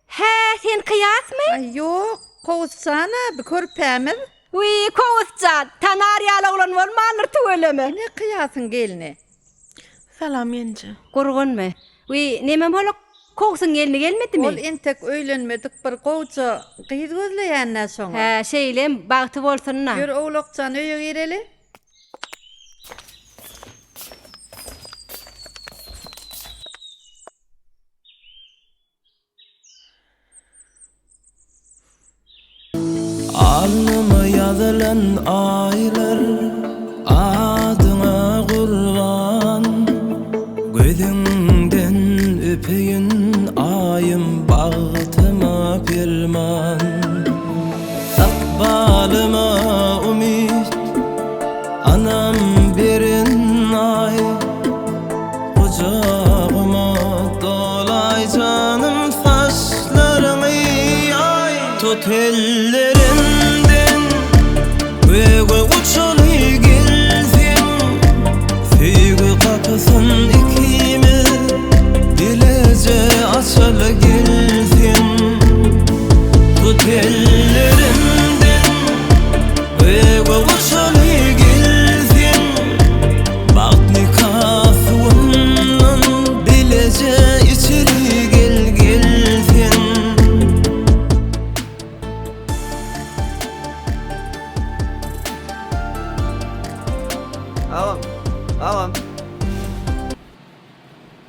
He, sen kıyasmy?
Ay yok, kovsana bir körpämiz.
Wi, kowusjan. Tanar ýaly oglan bolmandyr tüweleme.
Ne kıyasın gelini?
Salam ýenje.
Gurgunmy. Wi, neme bolak kowsun gelini gelmedimi?
Ol entek öýlenmedik bir gowça gyýyz gözleýänler soňa.
He, şeýlem bagty bolsunna.
Ýür oğlokcan öýe gireli.
Alnıma yazılan aylar adıma kurban Gözünden öpeyin ayım bağıtıma pirman Sakbalıma umit anam birin ay Kucağıma dolay canım saçlarını ay Tut ellerinden Göğe uçuly gelsin Süýgü kapysyn ikimiz Dilece açaly gelsin Tut ellerinden Göğe uçuly gelsin Bak nikahsynyň dilece içeri gelsin
Ağam.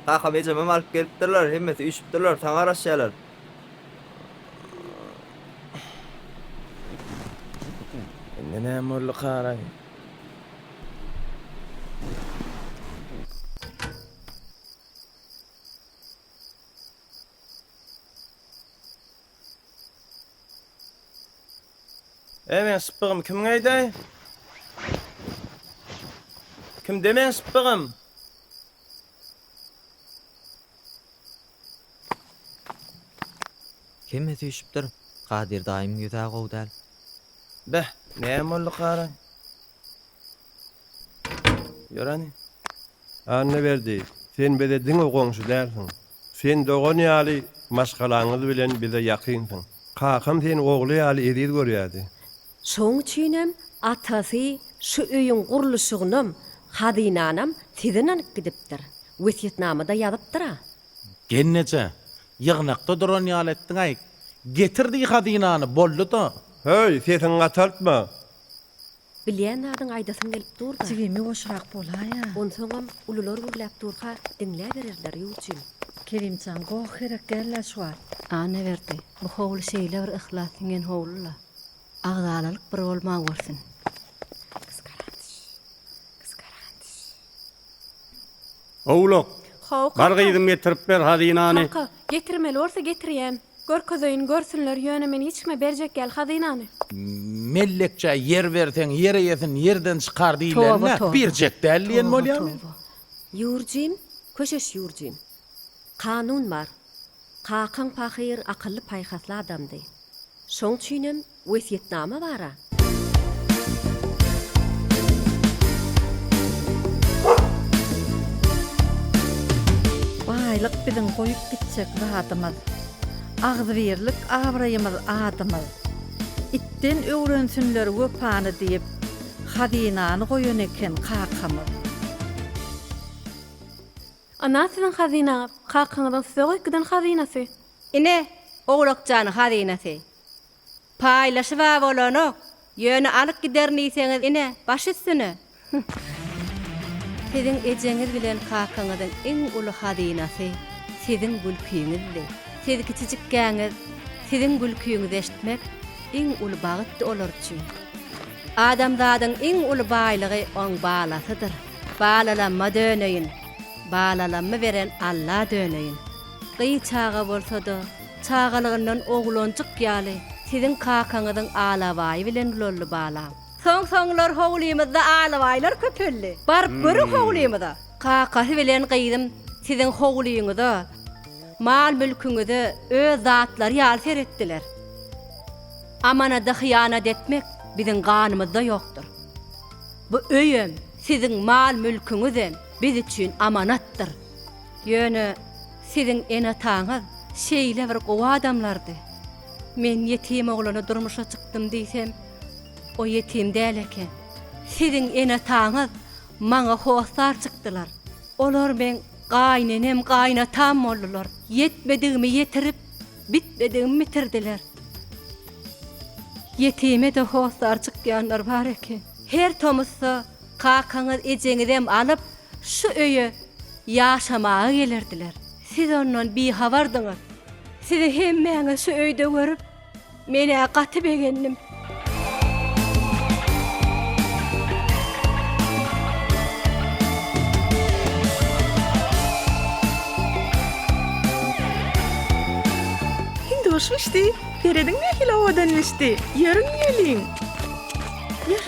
Kakam ejemem alıp gelipdirler, hemmeti üşüpdirler, taň araşýarlar.
Ne molly qaray. Men spygym kim gaýdy? Kim demen spygym?
Kim etýüşipdir? Qadir daim gütä gowdal.
Beh, ne molly qaray. Ýörani. Anne berdi. Sen bede diňe goňşy dälsiň. Sen dogan ýaly maşgalaňyz bilen bize ýakynsyň. Kakam sen ogly ýaly edip görýärdi.
Şoň üçinem atasy şu öýüň gurulşygynym, hadynanam sizden anyp gidipdir. Wesiýetnamada ýazypdyr.
Gennece ýygnakda duran ýaletdiň aýk. Getirdi hadynany boldy-da.
Hey, sesin gataltma.
Bilýän adyň aýdasyn gelip durdy.
Jigimi goşrak bolaya.
Onsoňam ulular gürläp durha dinlä bererler ýurjym.
Kerimcan goh gerek gelle şu an.
Ana berdi. Bu howly şeýle bir ihlasyngen howlular. Agdalyk bir bolma bolsun.
Oğlok,
Hawa
bar gyýdym getirip ber hadynany.
Kaka, getirmeli olsa getirýän. Görkezöýün görsünler ýöne meni içme berjek gel hadynany.
Mellekçe yer versen yere yesin yerden çıkar diýlerine birjek dälliýen bolýarmy?
Ýurjym, köşeş ýurjym. Kanun bar. Kakan pahyr akylly paýhasly adamdy. Şoň üçinem wesiýetnama bara.
Baylyk biziň goýup gitjek zadymyz. Agzybirlik abraýymyz adymyz. Itten öwrensünler wepany diýip hadynany goýan eken kakamyz.
Ana sizin hazyna, kakaňyzdan size goýkydan hazynasy.
Ine, oğlakjany hadynasy. Paýlaşyp bolanok, ýöne alyp giderniseňiz ine, baş üstüne. Sizin ejeňiz bilen kakaňyzyň iň uly hadynasy sizin gülküýüňizdir. Siz kiçijikkäňiz, sizin gülküýüňizi eşitmek iň uly bagytdy olarçy. Adamzadyň iň uly baýlygy oň balasydyr. Balalanma döneýin. Balalanma beren Allah döneýin. Gyý çaga bolsa-da, çagalygyndan oglanjyk ýaly sizin kakaňyzyň alabaýy bilen lolly bala. Soňlar howlymyzda alabaýlar köpelli. Barıp görüp howlymyzda. Kakasy bilen gyýdym Sizin howluýuňyzy, mal mülküňizi öz zatlary ýal seretdiler. Amanada hyýanat etmek biziň ganymyzda ýokdur. Bu öýüm, sizin mal mülküňiz biz üçin amanatdyr. Ýöne sizin enataňyz şeýle bir gowy adamlardy. Men yetim oglana durmuşa çykdym diýsem, o yetim däl eken. Sizin enataňyz maňa howsar çykdylar. Olar men gaýnenem, gaýnatam boldular. Yetmedigimi yetirip, bitmedigimi bitirdiler. Yetime de howsar çykýanlar bar eken. Her tomuzsa kakaňyz ejeňizem alyp şu öýe ýaşamagy gelirdiler. Siz ondan bihabardyňyz. Sizi hemmeňiz şu öýde görüp mene gaty begendim.
Hindi hoşmuşdy. Berediň nähili owadan düşdi. Ýörüň ýeliň. Ýer.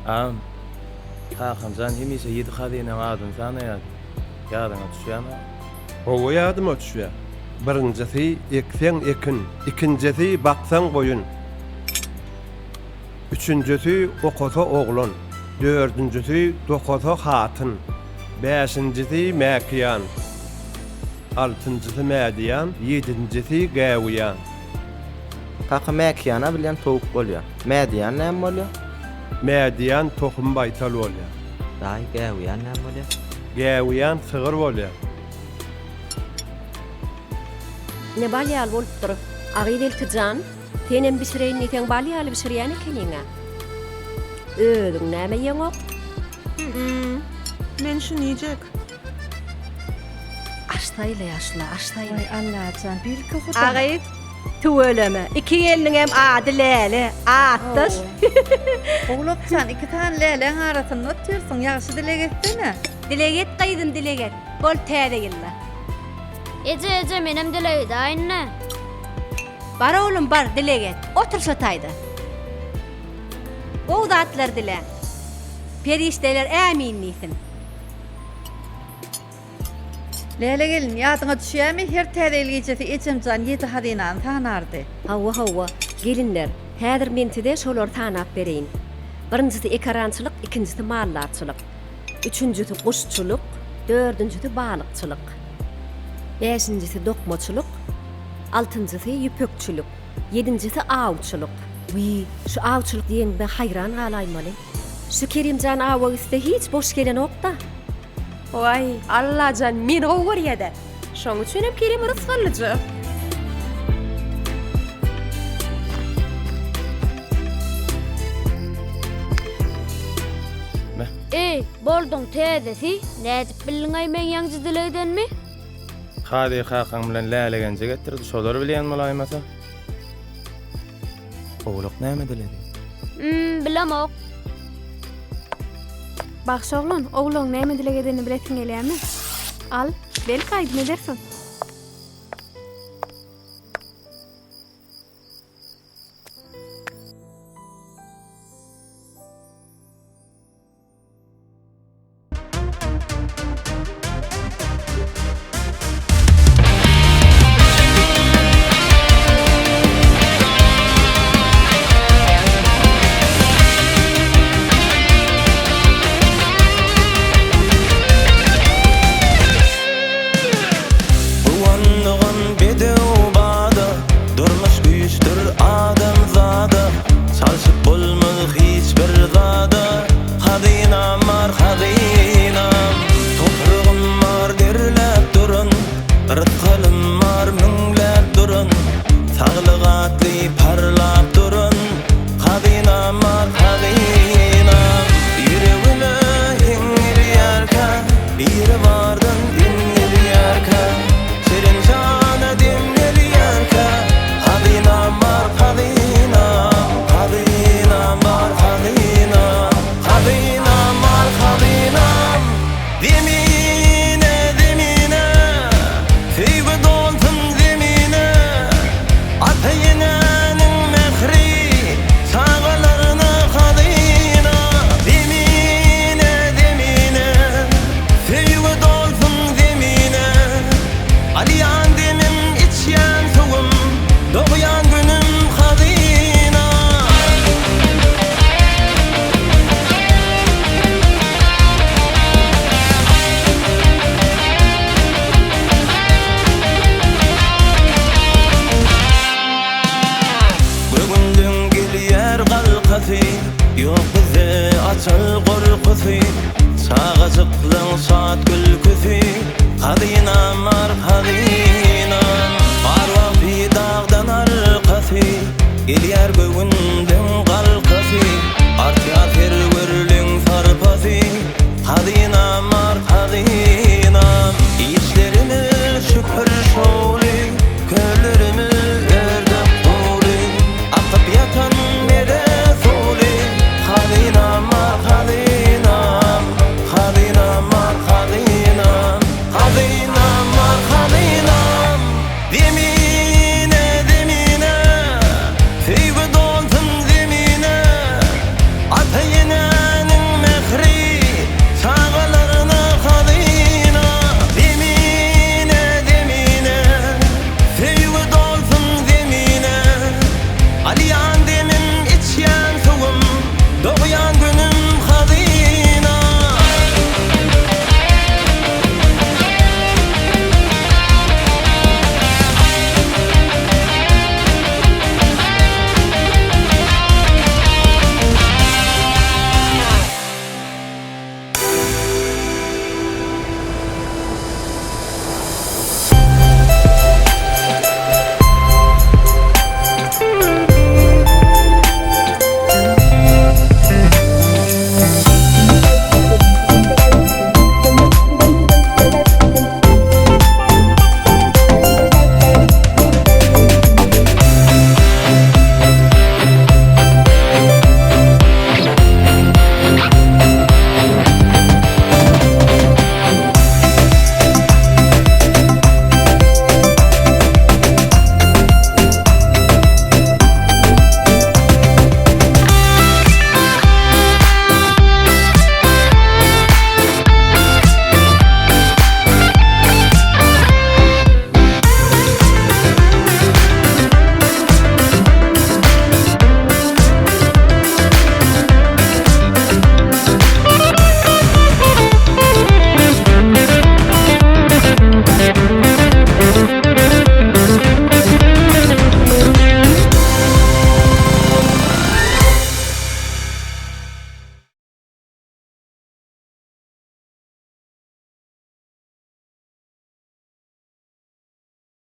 Am. Hakancan hemişe yedi hadine adın sana ya. Yadına düşýärmi?
Owa ýadyma düşýär. Birincisi eksen ekin, ikincisi baksan goýun. Üçüncüsü okota oglan, dördüncüsü dokota hatyn, beşincisi mäkiyan, altıncısı mädiyan, yedincisi gawiyan.
Kaka mäkiyana bilen towuk bolýar. Mädiyan näme bolýar?
Mädiyan tohum baytal bolýar.
Daý gawiyan näme bolýar?
Gawiyan sygyr bolýar.
Ne balýal bolupdyr. Agyl iltijan, tenem bişireýin eten balýaly bişirýän ekeniňe. Öýüň näme ýeňok?
Men şunu ýejek.
Aştaýla ýaşla, aştaýla.
Ay Allah'can bir kuhuda.
Agyl tuweleme. İki eliniň hem ady läle, atdyr.
Oglapcan iki tane leleň arasyny ötýärsiň, ýaşy dile getsene.
Dileget gaýdym dileget. Bol täze gilla.
Ece menem dileýdi aýnne.
Bar oğlum bar dileget. Otur şu taýda. O zatlar dile. Perişteler äminlisin.
Lele gelin ýadyňa düşýärmi? Her täze gecesi Ejemjan 7 hadinan tanardy.
Hawa, gelinler. Häzir men size şolar tanap bereýin. Birincisi ekarançylyk, ikincisi mallarçylyk. Üçüncüsü guşçuluk, dördüncüsü balykçylyk. Beşincisi dokmaçylyk, altıncısı ýüpekçilik, yedincisi awçylyk. Şu awçylyk diýende hayran galaýmaly. Şu Kerimjan awa iste hiç boş gelen okda.
Vay, Allahjan men gowur ýa-da. Şoň üçin hem Kerim rızgyllyjy.
Ey, bolduň täzesi, nädip bildiň men ýaňjy dileýdenmi?
Hadi hakan bilen lälegenje getirdi. Şolar bilýän bolaýmasa. Ogluk näme diledi?
Bilemok. Bak şoğlan, oğlun näme dilegedini biletin gelýärmi? Al, belki aýdym edersin.
Hadinam, toprağım Zemine, zemine, süýgü dolsun zemine, atayınaның mehri, çağalarına kadina. Zemine, zemine, süýgü dolsun zemine, aliyan demim içýän sugum, doğuyan günüm kadina. Bugündün gelýär galkasy, ýok bize açal gorkusy, çağajyklaň saat gülküsy, kadina mar kadina. Bar wagty dagdan arkasy, gelýär bugün